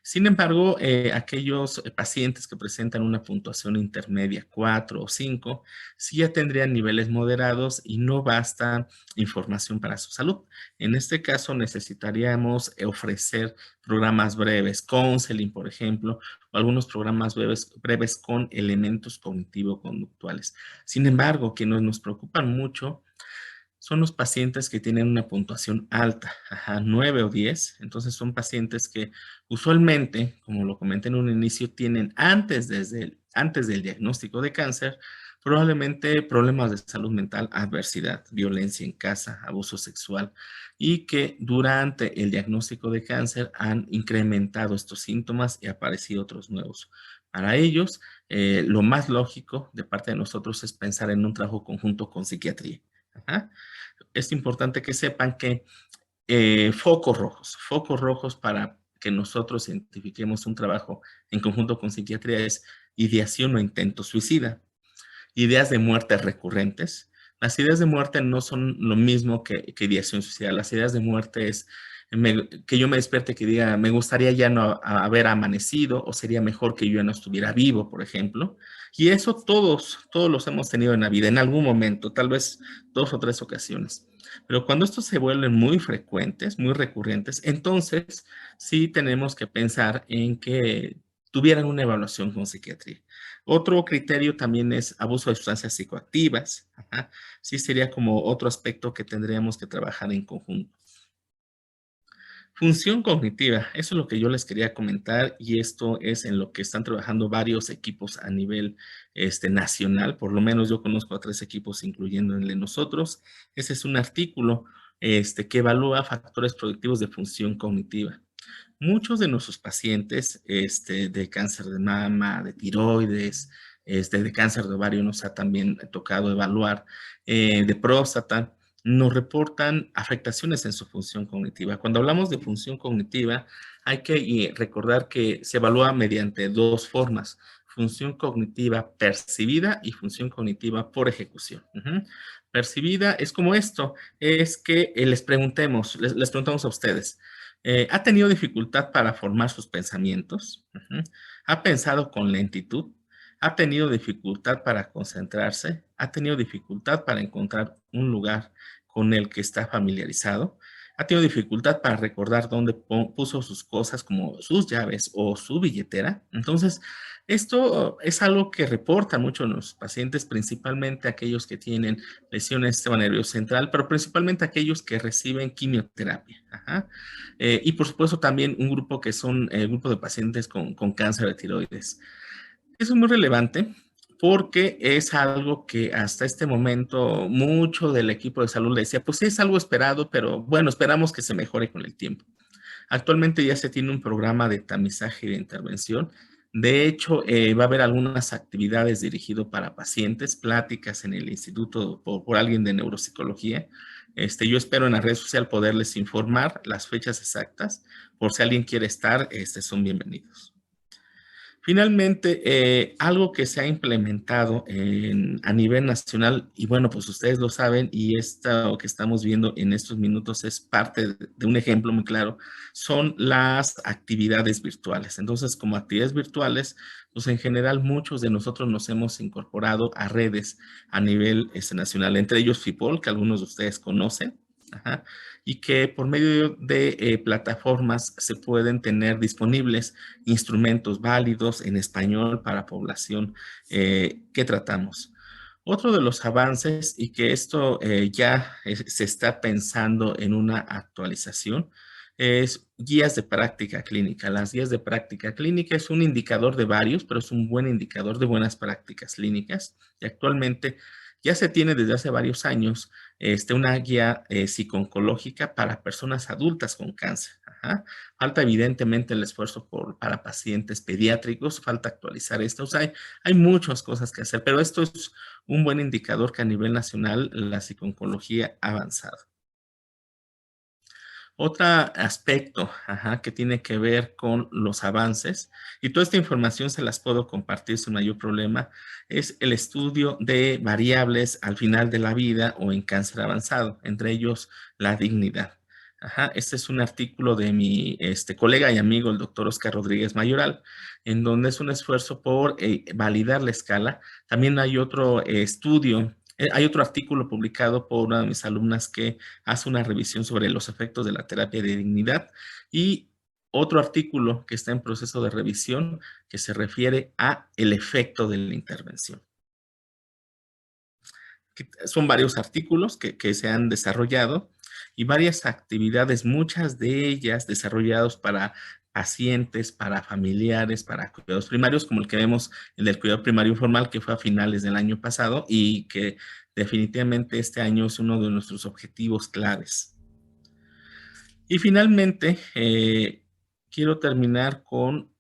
Sin embargo, aquellos pacientes que presentan una puntuación intermedia 4 o 5, sí ya tendrían niveles moderados y no basta información para su salud. En este caso, necesitaríamos ofrecer programas breves, counseling, por ejemplo, o algunos programas breves con elementos cognitivo-conductuales. Sin embargo, quienes nos preocupan mucho son los pacientes que tienen una puntuación alta, 9 o 10. Entonces son pacientes que usualmente, como lo comenté en un inicio, tienen antes del diagnóstico de cáncer, probablemente problemas de salud mental, adversidad, violencia en casa, abuso sexual, y que durante el diagnóstico de cáncer han incrementado estos síntomas y aparecido otros nuevos. Para ellos, lo más lógico de parte de nosotros es pensar en un trabajo conjunto con psiquiatría. Ajá. Es importante que sepan que focos rojos para que nosotros identifiquemos un trabajo en conjunto con psiquiatría es ideación o intento suicida, ideas de muerte recurrentes. Las ideas de muerte no son lo mismo que ideación suicida. Las ideas de muerte es que yo me despierte y que diga, me gustaría ya no haber amanecido o sería mejor que yo ya no estuviera vivo, por ejemplo. Y eso todos los hemos tenido en la vida, en algún momento, tal vez 2 o 3 ocasiones. Pero cuando estos se vuelven muy frecuentes, muy recurrentes, entonces sí tenemos que pensar en que tuvieran una evaluación con psiquiatría. Otro criterio también es abuso de sustancias psicoactivas. Ajá. Sí, sería como otro aspecto que tendríamos que trabajar en conjunto. Función cognitiva, eso es lo que yo les quería comentar y esto es en lo que están trabajando varios equipos a nivel nacional, por lo menos yo conozco a 3 equipos incluyendo el de nosotros. Ese es un artículo que evalúa factores predictivos de función cognitiva. Muchos de nuestros pacientes de cáncer de mama, de tiroides, de cáncer de ovario nos ha también tocado evaluar, de próstata, nos reportan afectaciones en su función cognitiva. Cuando hablamos de función cognitiva, hay que recordar que se evalúa mediante dos formas: función cognitiva percibida y función cognitiva por ejecución. Percibida es como esto, es que les preguntamos a ustedes, ¿ha tenido dificultad para formar sus pensamientos? ¿Ha pensado con lentitud? ¿Ha tenido dificultad para concentrarse? ¿Ha tenido dificultad para encontrar un lugar con el que está familiarizado? ¿Ha tenido dificultad para recordar dónde puso sus cosas, como sus llaves o su billetera? Entonces, esto es algo que reportan mucho los pacientes, principalmente aquellos que tienen lesiones del sistema nervioso central, pero principalmente aquellos que reciben quimioterapia. Y por supuesto también un grupo que son el grupo de pacientes con cáncer de tiroides. Eso es muy relevante porque es algo que hasta este momento mucho del equipo de salud le decía, pues sí, es algo esperado, pero bueno, esperamos que se mejore con el tiempo. Actualmente ya se tiene un programa de tamizaje y de intervención. De hecho, va a haber algunas actividades dirigidas para pacientes, pláticas en el instituto por alguien de neuropsicología. Yo espero en la red social poderles informar las fechas exactas. Por si alguien quiere estar, son bienvenidos. Finalmente, algo que se ha implementado a nivel nacional, y bueno, pues ustedes lo saben, y esto que estamos viendo en estos minutos es parte de un ejemplo muy claro, son las actividades virtuales. Entonces, como actividades virtuales, pues en general muchos de nosotros nos hemos incorporado a redes a nivel nacional, entre ellos FIPOL, que algunos de ustedes conocen. Y que por medio de plataformas se pueden tener disponibles instrumentos válidos en español para población que tratamos. Otro de los avances, y que esto ya se está pensando en una actualización, es guías de práctica clínica. Las guías de práctica clínica es un indicador de varios, pero es un buen indicador de buenas prácticas clínicas. Y actualmente ya se tiene desde hace varios años una guía psico-oncológica para personas adultas con cáncer. Falta evidentemente el esfuerzo para pacientes pediátricos, falta actualizar esto. O sea, hay muchas cosas que hacer, pero esto es un buen indicador que a nivel nacional la psico-oncología ha avanzado. Otro aspecto que tiene que ver con los avances, y toda esta información se las puedo compartir sin mayor problema, es el estudio de variables al final de la vida o en cáncer avanzado, entre ellos la dignidad. Este es un artículo de mi colega y amigo, el doctor Oscar Rodríguez Mayoral, en donde es un esfuerzo por validar la escala. También hay otro estudio, hay otro artículo publicado por una de mis alumnas que hace una revisión sobre los efectos de la terapia de dignidad, y otro artículo que está en proceso de revisión que se refiere a el efecto de la intervención. Son varios artículos que se han desarrollado y varias actividades, muchas de ellas desarrolladas para pacientes, para familiares, para cuidados primarios, como el que vemos, el del cuidado primario informal, que fue a finales del año pasado y que definitivamente este año es uno de nuestros objetivos claves. Y finalmente, quiero terminar con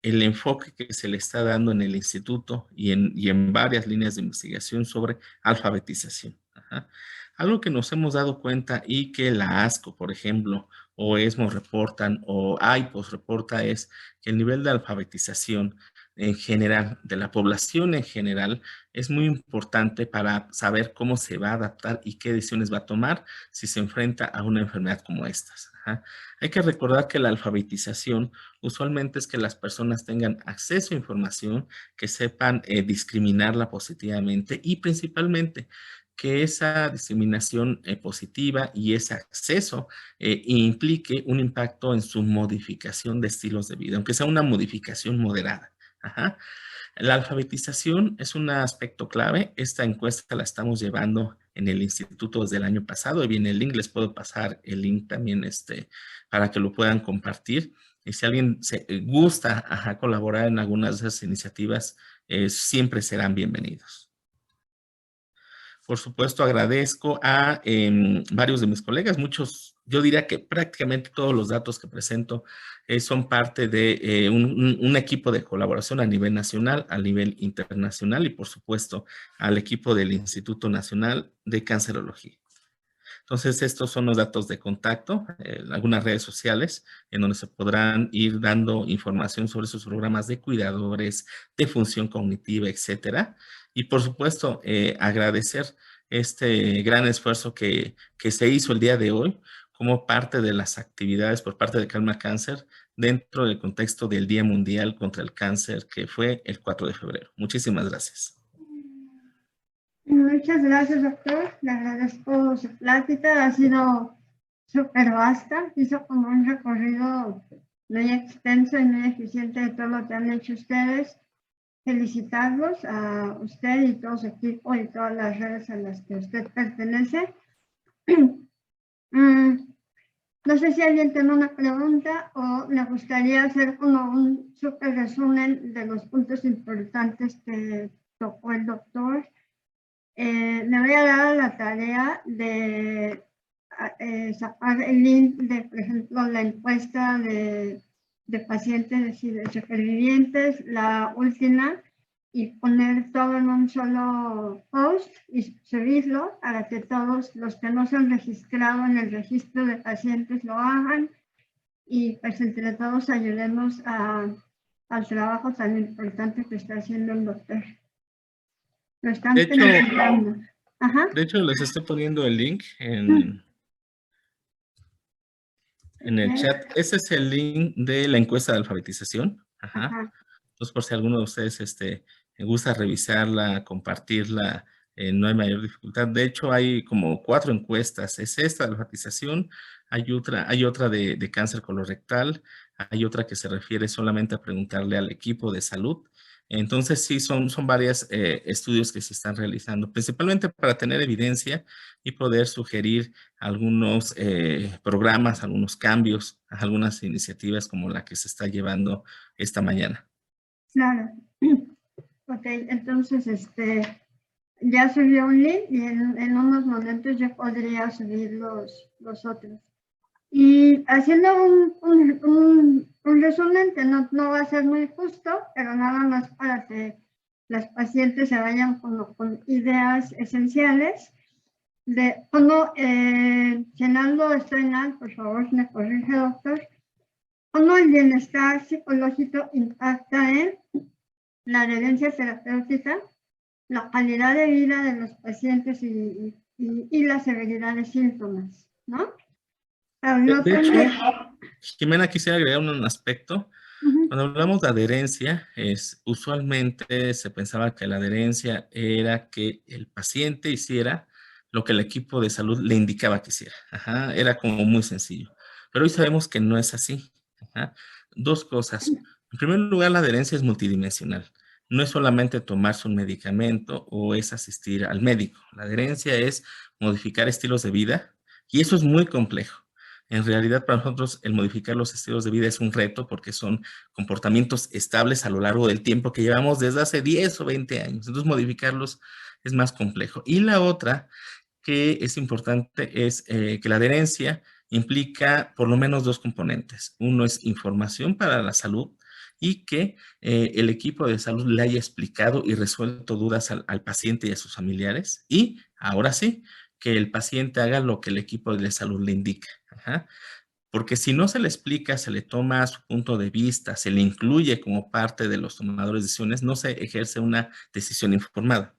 el enfoque que se le está dando en el instituto y en varias líneas de investigación sobre alfabetización. Algo que nos hemos dado cuenta y que la ASCO, por ejemplo, o ESMO reportan, o AIPOS reporta, es que el nivel de alfabetización en general, de la población en general, es muy importante para saber cómo se va a adaptar y qué decisiones va a tomar si se enfrenta a una enfermedad como estas. Hay que recordar que la alfabetización usualmente es que las personas tengan acceso a información, que sepan discriminarla positivamente y principalmente que esa discriminación positiva y ese acceso implique un impacto en su modificación de estilos de vida, aunque sea una modificación moderada. La alfabetización es un aspecto clave. Esta encuesta la estamos llevando en el instituto desde el año pasado. Ahí viene el link, les puedo pasar el link también para que lo puedan compartir. Y si alguien gusta colaborar en algunas de esas iniciativas, siempre serán bienvenidos. Por supuesto, agradezco a varios de mis colegas, muchos, yo diría que prácticamente todos los datos que presento son parte de un equipo de colaboración a nivel nacional, a nivel internacional y por supuesto al equipo del Instituto Nacional de Cancerología. Entonces, estos son los datos de contacto, algunas redes sociales en donde se podrán ir dando información sobre sus programas de cuidadores, de función cognitiva, etcétera. Y por supuesto, agradecer este gran esfuerzo que se hizo el día de hoy como parte de las actividades por parte de Calma Cáncer dentro del contexto del Día Mundial contra el Cáncer, que fue el 4 de febrero. Muchísimas gracias. Muchas gracias, doctor. Le agradezco su plática. Ha sido súper vasta. Hizo como un recorrido muy extenso y muy eficiente de todo lo que han hecho ustedes. Felicitarlos a usted y todo su equipo y todas las redes a las que usted pertenece. No sé si alguien tiene una pregunta o le gustaría hacer como un súper resumen de los puntos importantes que tocó el doctor. Me voy a dar la tarea de sacar el link de, por ejemplo, la encuesta de pacientes y de supervivientes, la última, y poner todo en un solo post y subirlo para que todos los que no se han registrado en el registro de pacientes lo hagan y pues entre todos ayudemos al trabajo tan importante que está haciendo el doctor. Lo están presentando. Ajá. De hecho, les estoy poniendo el link en el chat. Ese es el link de la encuesta de alfabetización. Ajá. Ajá. Entonces, por si alguno de ustedes gusta revisarla, compartirla, no hay mayor dificultad. De hecho, hay como 4 encuestas. Es esta de alfabetización, hay otra de cáncer colorectal, hay otra que se refiere solamente a preguntarle al equipo de salud. Entonces, sí, son varios estudios que se están realizando, principalmente para tener evidencia y poder sugerir algunos programas, algunos cambios, algunas iniciativas como la que se está llevando esta mañana. Claro. Ok, entonces ya subió un link y en unos momentos yo podría subir los otros. Y haciendo un resumen que no va a ser muy justo, pero nada más para que las pacientes se vayan con ideas esenciales. Cuando Genaldo Estrenal, por favor, me corrige, doctor. ¿Cómo el bienestar psicológico impacta en la adherencia terapéutica, la calidad de vida de los pacientes y la severidad de síntomas, ¿no? De hecho, Jimena, quisiera agregar un aspecto. Cuando hablamos de adherencia, usualmente se pensaba que la adherencia era que el paciente hiciera lo que el equipo de salud le indicaba que hiciera. Ajá, era como muy sencillo. Pero hoy sabemos que no es así. Ajá. 2 cosas. En primer lugar, la adherencia es multidimensional. No es solamente tomarse un medicamento o es asistir al médico. La adherencia es modificar estilos de vida y eso es muy complejo. En realidad, para nosotros, el modificar los estilos de vida es un reto porque son comportamientos estables a lo largo del tiempo que llevamos desde hace 10 o 20 años. Entonces, modificarlos es más complejo. Y la otra que es importante es que la adherencia implica por lo menos 2 componentes. Uno es información para la salud y que el equipo de salud le haya explicado y resuelto dudas al paciente y a sus familiares. Y ahora sí, que el paciente haga lo que el equipo de salud le indica. Ajá. Porque si no se le explica, se le toma su punto de vista, se le incluye como parte de los tomadores de decisiones, no se ejerce una decisión informada.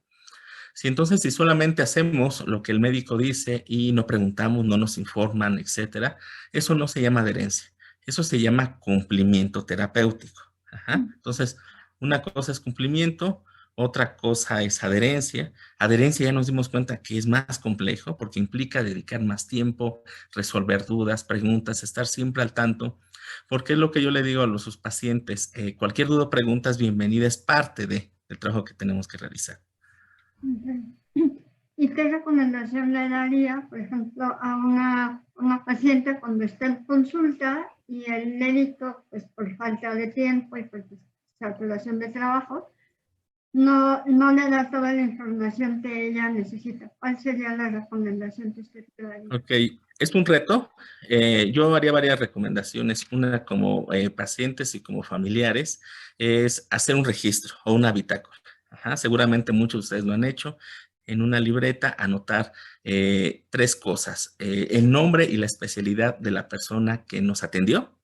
Si solamente hacemos lo que el médico dice y no preguntamos, no nos informan, etcétera, eso no se llama adherencia. Eso se llama cumplimiento terapéutico. Ajá. Entonces, una cosa es cumplimiento, otra cosa es adherencia. Adherencia ya nos dimos cuenta que es más complejo porque implica dedicar más tiempo, resolver dudas, preguntas, estar siempre al tanto, porque es lo que yo le digo a sus pacientes, cualquier duda o pregunta es bienvenida, es parte del trabajo que tenemos que realizar. ¿Y qué recomendación le daría, por ejemplo, a una paciente cuando está en consulta y el médico, pues por falta de tiempo y por saturación de trabajo, no le da toda la información que ella necesita. ¿Cuál sería la recomendación que usted daría? Ok, es un reto. Yo haría varias recomendaciones. Una como pacientes y como familiares es hacer un registro o una bitácora. Ajá, seguramente muchos de ustedes lo han hecho. En una libreta anotar tres cosas. El nombre y la especialidad de la persona que nos atendió.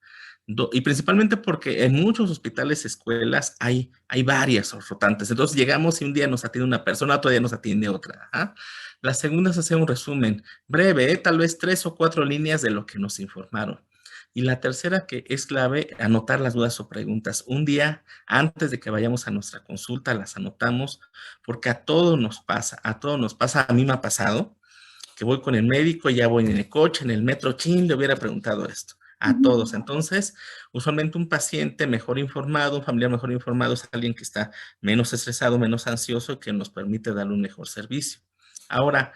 Y principalmente porque en muchos hospitales, escuelas, hay varias rotantes. Entonces llegamos y un día nos atiende una persona, otro día nos atiende otra. Ajá. La segunda es hacer un resumen breve, tal vez 3 o 4 líneas de lo que nos informaron. Y la tercera, que es clave, anotar las dudas o preguntas. Un día antes de que vayamos a nuestra consulta, las anotamos, porque a todos nos pasa, a todos nos pasa. A mí me ha pasado que voy con el médico, ya voy en el coche, en el metro, chin, le hubiera preguntado esto. A todos. Entonces, usualmente un paciente mejor informado, un familiar mejor informado, es alguien que está menos estresado, menos ansioso, que nos permite darle un mejor servicio. Ahora,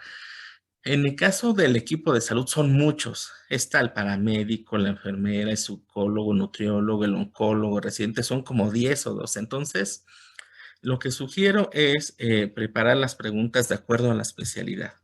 en el caso del equipo de salud son muchos. Está el paramédico, la enfermera, el psicólogo, nutriólogo, el oncólogo, el residente, son como 10 o 12. Entonces, lo que sugiero es preparar las preguntas de acuerdo a la especialidad.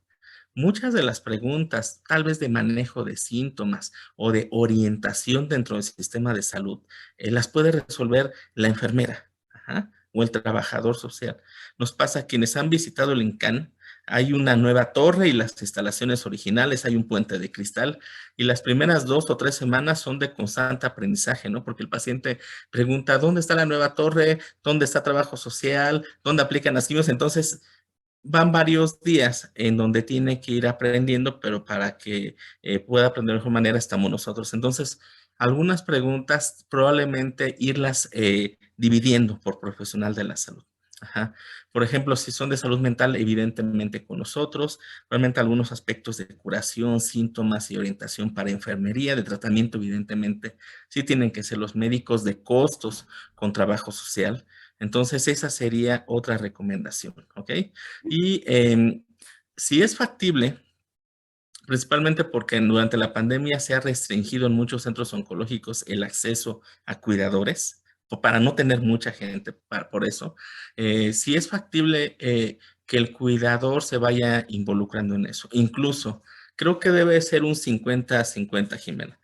Muchas de las preguntas, tal vez de manejo de síntomas o de orientación dentro del sistema de salud, las puede resolver la enfermera, ajá, o el trabajador social. Nos pasa a quienes han visitado el INCAN, hay una nueva torre y las instalaciones originales, hay un puente de cristal, y las primeras 2 o 3 semanas son de constante aprendizaje, ¿no? Porque el paciente pregunta, ¿dónde está la nueva torre? ¿Dónde está trabajo social? ¿Dónde aplican las quimios? Entonces, van varios días en donde tiene que ir aprendiendo, pero para que pueda aprender de mejor manera estamos nosotros. Entonces, algunas preguntas probablemente irlas dividiendo por profesional de la salud. Ajá. Por ejemplo, si son de salud mental, evidentemente con nosotros, realmente algunos aspectos de curación, síntomas y orientación para enfermería, de tratamiento, evidentemente, sí tienen que ser los médicos, de costos con trabajo social. Entonces, esa sería otra recomendación, ¿ok? Y si es factible, principalmente porque durante la pandemia se ha restringido en muchos centros oncológicos el acceso a cuidadores, para no tener mucha gente por eso, si es factible que el cuidador se vaya involucrando en eso. Incluso, creo que debe ser un 50-50, Jimena.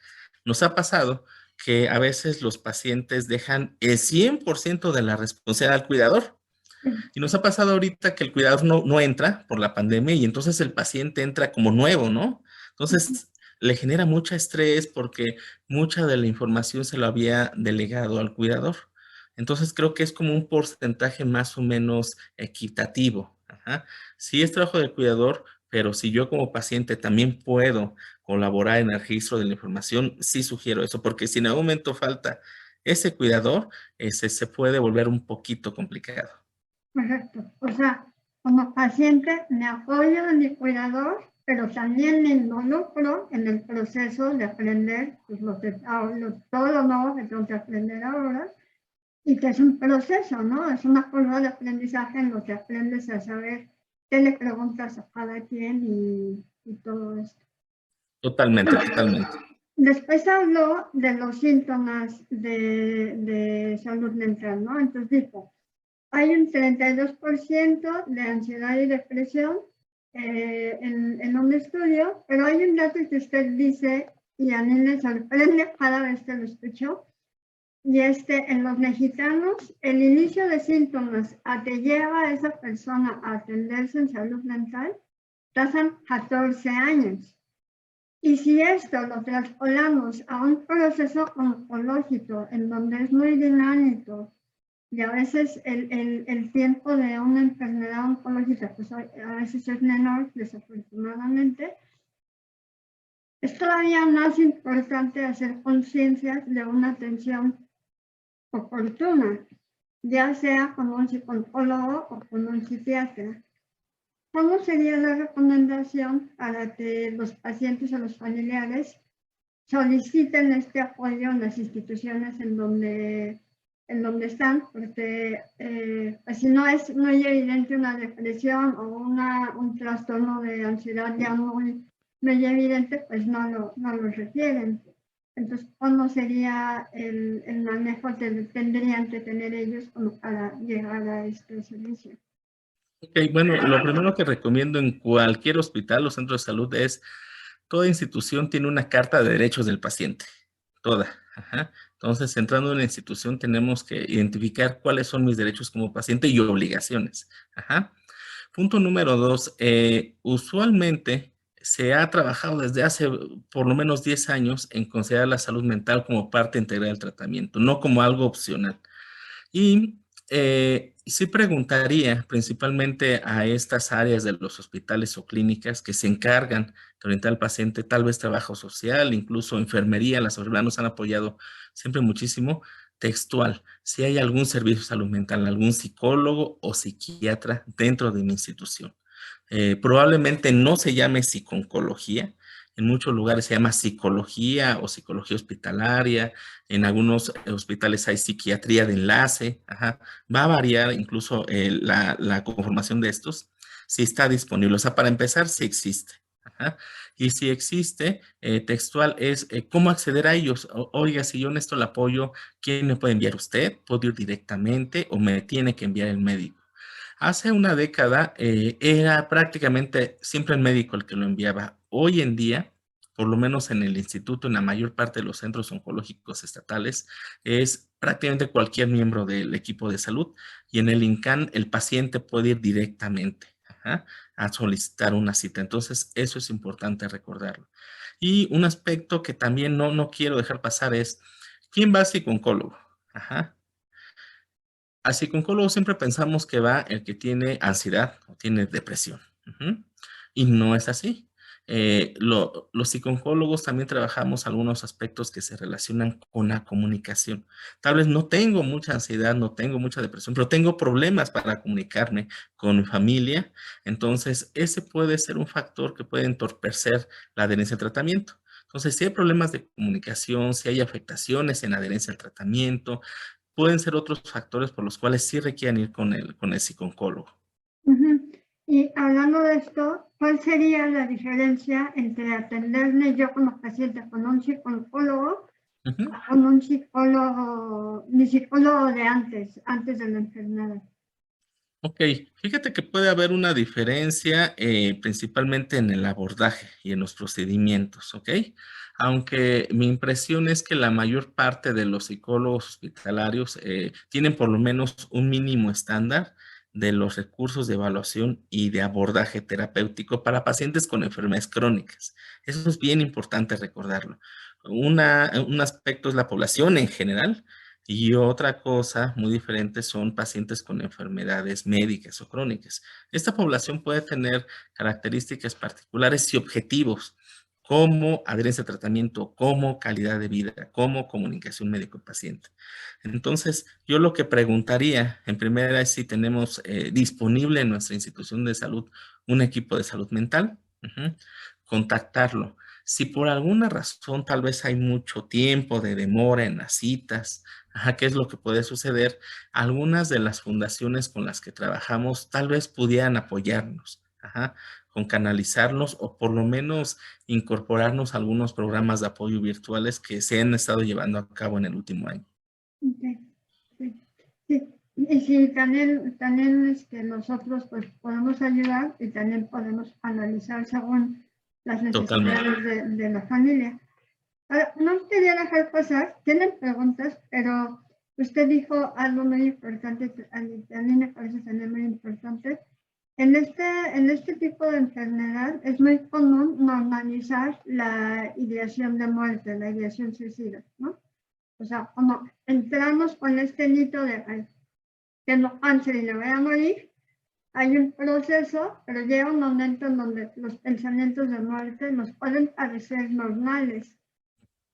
Nos ha pasado que a veces los pacientes dejan el 100% de la responsabilidad al cuidador. Y nos ha pasado ahorita que el cuidador no entra por la pandemia y entonces el paciente entra como nuevo, ¿no? Entonces le genera mucho estrés porque mucha de la información se lo había delegado al cuidador. Entonces creo que es como un porcentaje más o menos equitativo. Ajá. Sí es trabajo del cuidador, pero si yo como paciente también puedo colaborar en el registro de la información, sí sugiero eso, porque si en algún momento falta ese cuidador, ese se puede volver un poquito complicado. Correcto. O sea, como paciente me apoyo en mi cuidador, pero también me involucro en el proceso de aprender pues, todo lo nuevo que tengo que aprender ahora, y que es un proceso, ¿no? Es una curva de aprendizaje en lo que aprendes a saber qué le preguntas a cada quien y todo esto. Totalmente, totalmente. Después habló de los síntomas de salud mental, ¿no? Entonces dijo, hay un 32% de ansiedad y depresión en un estudio, pero hay un dato que usted dice, y a mí me sorprende cada vez que lo escucho, y en los mexicanos, el inicio de síntomas a que lleva a esa persona a atenderse en salud mental, pasan 14 años. Y si esto lo traspolamos a un proceso oncológico en donde es muy dinámico, y a veces el tiempo de una enfermedad oncológica pues a veces es menor, desafortunadamente, es todavía más importante hacer conciencia de una atención oportuna, ya sea con un psicólogo o con un psiquiatra. ¿Cómo sería la recomendación para que los pacientes o los familiares soliciten este apoyo en las instituciones en donde están? Porque pues si no es muy evidente una depresión o un trastorno de ansiedad ya muy evidente, pues no lo requieren. Entonces, ¿cómo sería el manejo que tendrían que tener ellos como para llegar a este servicio? Ok, bueno, lo primero que recomiendo en cualquier hospital o centro de salud es, toda institución tiene una carta de derechos del paciente, toda. Ajá. Entonces, entrando en la institución, tenemos que identificar cuáles son mis derechos como paciente y obligaciones. Ajá. Punto número dos, usualmente se ha trabajado desde hace por lo menos 10 años en considerar la salud mental como parte integral del tratamiento, no como algo opcional. Y sí preguntaría principalmente a estas áreas de los hospitales o clínicas que se encargan de orientar al paciente, tal vez trabajo social, incluso enfermería, las enfermeras nos han apoyado siempre muchísimo, textual, si hay algún servicio de salud mental, algún psicólogo o psiquiatra dentro de mi institución. Probablemente no se llame psiconcología, en muchos lugares se llama psicología o psicología hospitalaria, en algunos hospitales hay psiquiatría de enlace, ajá. Va a variar incluso la conformación de estos, si está disponible. O sea, para empezar, si existe. Ajá. Y si existe, textual es cómo acceder a ellos. Oiga, si yo en esto le apoyo, ¿quién me puede enviar usted? ¿Puedo ir directamente o me tiene que enviar el médico? Hace una década era prácticamente siempre el médico el que lo enviaba. Hoy en día, por lo menos en el instituto, en la mayor parte de los centros oncológicos estatales, es prácticamente cualquier miembro del equipo de salud, y en el INCAN el paciente puede ir directamente, ajá, a solicitar una cita. Entonces, eso es importante recordarlo. Y un aspecto que también no quiero dejar pasar es, ¿quién va a psicooncólogo? Ajá. Al psicooncólogo siempre pensamos que va el que tiene ansiedad o tiene depresión. Ujú. Y no es así. Los psicooncólogos también trabajamos algunos aspectos que se relacionan con la comunicación. Tal vez no tengo mucha ansiedad, no tengo mucha depresión, pero tengo problemas para comunicarme con mi familia. Entonces, ese puede ser un factor que puede entorpecer la adherencia al tratamiento. Entonces, si hay problemas de comunicación, si hay afectaciones en adherencia al tratamiento, pueden ser otros factores por los cuales sí requieren ir con el psicooncólogo. Ujú. Y hablando de esto, ¿cuál sería la diferencia entre atenderme yo como paciente con un psicólogo Ujú. o con un psicólogo, mi psicólogo de antes de la enfermedad? Ok, fíjate que puede haber una diferencia principalmente en el abordaje y en los procedimientos, ¿ok? Aunque mi impresión es que la mayor parte de los psicólogos hospitalarios tienen por lo menos un mínimo estándar de los recursos de evaluación y de abordaje terapéutico para pacientes con enfermedades crónicas. Eso es bien importante recordarlo. Un aspecto es la población en general, y otra cosa muy diferente son pacientes con enfermedades médicas o crónicas. Esta población puede tener características particulares y objetivos, como adherencia al tratamiento, como calidad de vida, como comunicación médico-paciente. Entonces, yo lo que preguntaría en primera es si tenemos disponible en nuestra institución de salud un equipo de salud mental. Ujú. Contactarlo. Si por alguna razón tal vez hay mucho tiempo de demora en las citas, ajá, ¿qué es lo que puede suceder? Algunas de las fundaciones con las que trabajamos tal vez pudieran apoyarnos, ajá, con canalizarnos o por lo menos incorporarnos a algunos programas de apoyo virtuales que se han estado llevando a cabo en el último año. Okay. Sí. Sí. Y sí, también nosotros pues podemos ayudar y también podemos analizar según las Totalmente. necesidades de la familia. Ahora, no quería dejar pasar, tienen preguntas, pero usted dijo algo muy importante, a mí me parece también muy importante. En este tipo de enfermedad es muy común normalizar la ideación de muerte, la ideación suicida, ¿no? O sea, como entramos con este mito de "Ay, tengo cáncer y me voy a morir", hay un proceso, pero llega un momento en donde los pensamientos de muerte nos pueden parecer normales.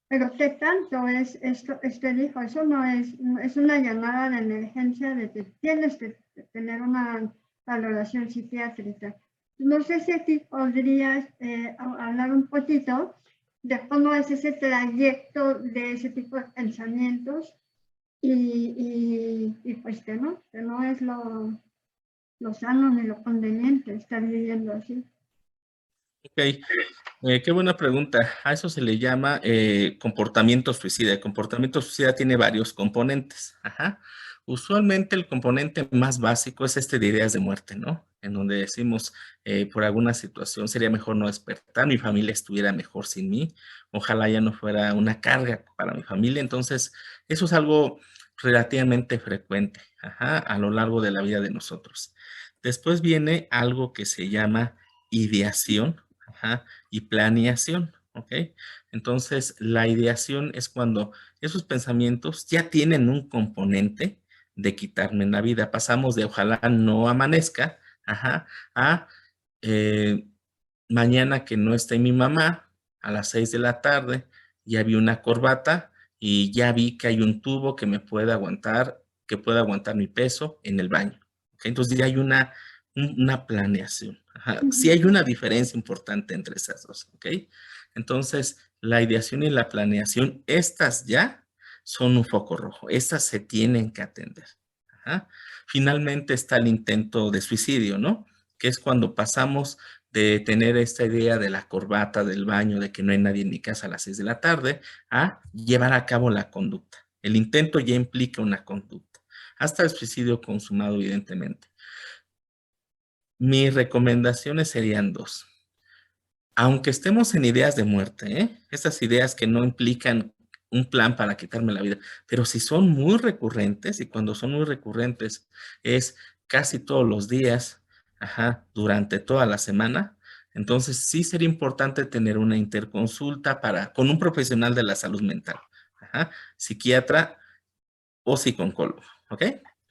Pero ¿qué tanto es esto? Dijo, eso no es una llamada de emergencia de que tienes que tener una valoración psiquiátrica. No sé si aquí podrías hablar un poquito de cómo es ese trayecto de ese tipo de pensamientos y pues que no es lo sano ni lo conveniente estar viviendo así. Ok, qué buena pregunta. A eso se le llama comportamiento suicida. El comportamiento suicida tiene varios componentes. Ajá. Usualmente el componente más básico es este de ideas de muerte, ¿no? En donde decimos, por alguna situación sería mejor no despertar, mi familia estuviera mejor sin mí, ojalá ya no fuera una carga para mi familia. Entonces, eso es algo relativamente frecuente, ajá, a lo largo de la vida de nosotros. Después viene algo que se llama ideación. Ajá, y planeación, ¿ok? Entonces, la ideación es cuando esos pensamientos ya tienen un componente de quitarme la vida. Pasamos de ojalá no amanezca, ajá, a eh, mañana que no esté mi mamá a las 6 de la tarde, ya vi una corbata y ya vi que hay un tubo que me puede aguantar, que puede aguantar mi peso en el baño. ¿Ok? Entonces ya hay una planeación. Ajá. Sí hay una diferencia importante entre esas dos. ¿Ok? Entonces, la ideación y la planeación, estas ya son un foco rojo. Estas se tienen que atender. Ajá. Finalmente está el intento de suicidio, ¿no? Que es cuando pasamos de tener esta idea de la corbata, del baño, de que no hay nadie en mi casa a las 6 de la tarde, a llevar a cabo la conducta. El intento ya implica una conducta, hasta el suicidio consumado, evidentemente. Mis recomendaciones serían dos. Aunque estemos en ideas de muerte, ¿eh? Estas ideas que no implican un plan para quitarme la vida, pero si son muy recurrentes, y cuando son muy recurrentes es casi todos los días, ajá, durante toda la semana, entonces sí sería importante tener una interconsulta con un profesional de la salud mental, ajá, psiquiatra o psicólogo, ¿ok?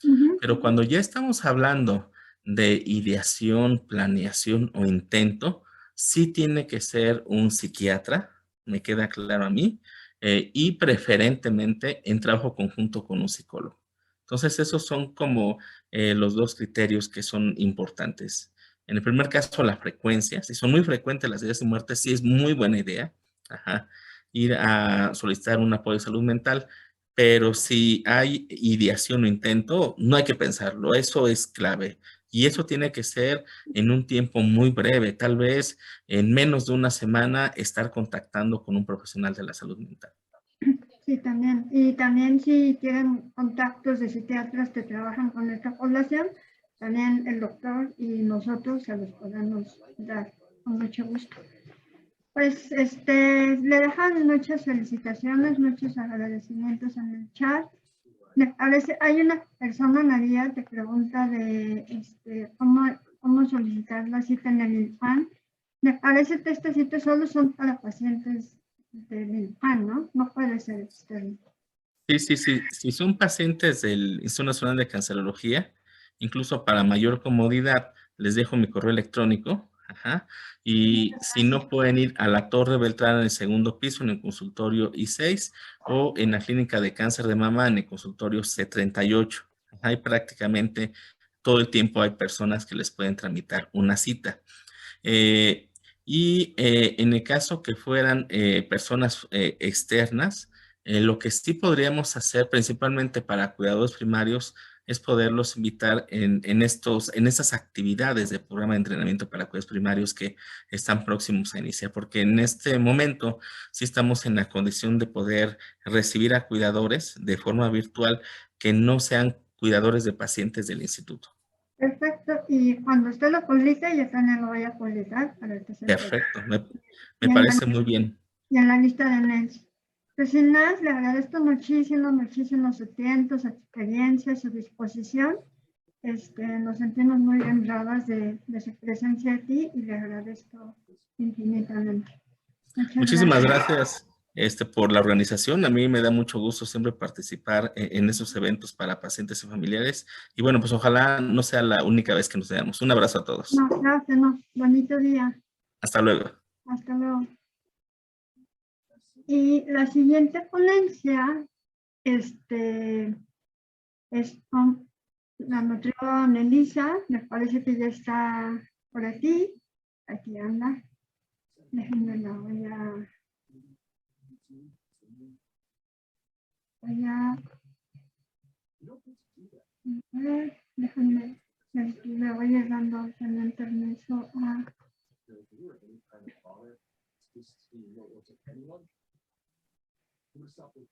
Ujú. Pero cuando ya estamos hablando de ideación, planeación o intento, sí tiene que ser un psiquiatra, me queda claro a mí, y preferentemente en trabajo conjunto con un psicólogo. Entonces, esos son como los dos criterios que son importantes. En el primer caso, la frecuencia. Si son muy frecuentes las ideas de muerte, sí es muy buena idea, ajá, ir a solicitar un apoyo de salud mental. Pero si hay ideación o intento, no hay que pensarlo, eso es clave. Y eso tiene que ser en un tiempo muy breve, tal vez en menos de una semana estar contactando con un profesional de la salud mental. Sí, también. Y también si tienen contactos de psiquiatras que trabajan con esta población, también el doctor y nosotros se los podemos dar con mucho gusto. Pues le dejan muchas felicitaciones, muchos agradecimientos en el chat. A veces hay una persona, María, te pregunta de cómo solicitar la cita en el INFAN. Me parece que estas citas solo son para pacientes del INFAN, ¿no? No puede ser externo. Sí, sí, sí. Si son pacientes del Instituto Nacional de Cancerología, incluso para mayor comodidad, les dejo mi correo electrónico. Ajá. Y si no, pueden ir a la Torre Beltrán en el segundo piso, en el consultorio I6, o en la clínica de cáncer de mama en el consultorio C38. Ajá. Y prácticamente todo el tiempo hay personas que les pueden tramitar una cita. Eh, en el caso que fueran personas externas, lo que sí podríamos hacer principalmente para cuidadores primarios es poderlos invitar en estas actividades de programa de entrenamiento para cuidados primarios que están próximos a iniciar, porque en este momento sí estamos en la condición de poder recibir a cuidadores de forma virtual que no sean cuidadores de pacientes del instituto. Perfecto. Y cuando usted lo publique, yo también lo voy a publicar para que se pueda. Perfecto, me Y en la, parece muy bien. y en la lista de mails. Pues sin más, le agradezco muchísimo, muchísimo su tiempo, su experiencia, su disposición. Nos sentimos muy honradas de su presencia aquí y le agradezco infinitamente. Muchas Muchísimas gracias. gracias por la organización. A mí me da mucho gusto siempre participar en esos eventos para pacientes y familiares. Y bueno, pues ojalá no sea la única vez que nos veamos. Un abrazo a todos. No, gracias, no. Bonito día. Hasta luego. Hasta luego. Y la siguiente ponencia, es con la nutrióloga Melissa. Me parece que ya está por aquí. Aquí anda. Déjenme la voy a ver, déjenme, le voy a ir dando también permiso a you or any kind of father, just to what was it, anyone? Who would stop with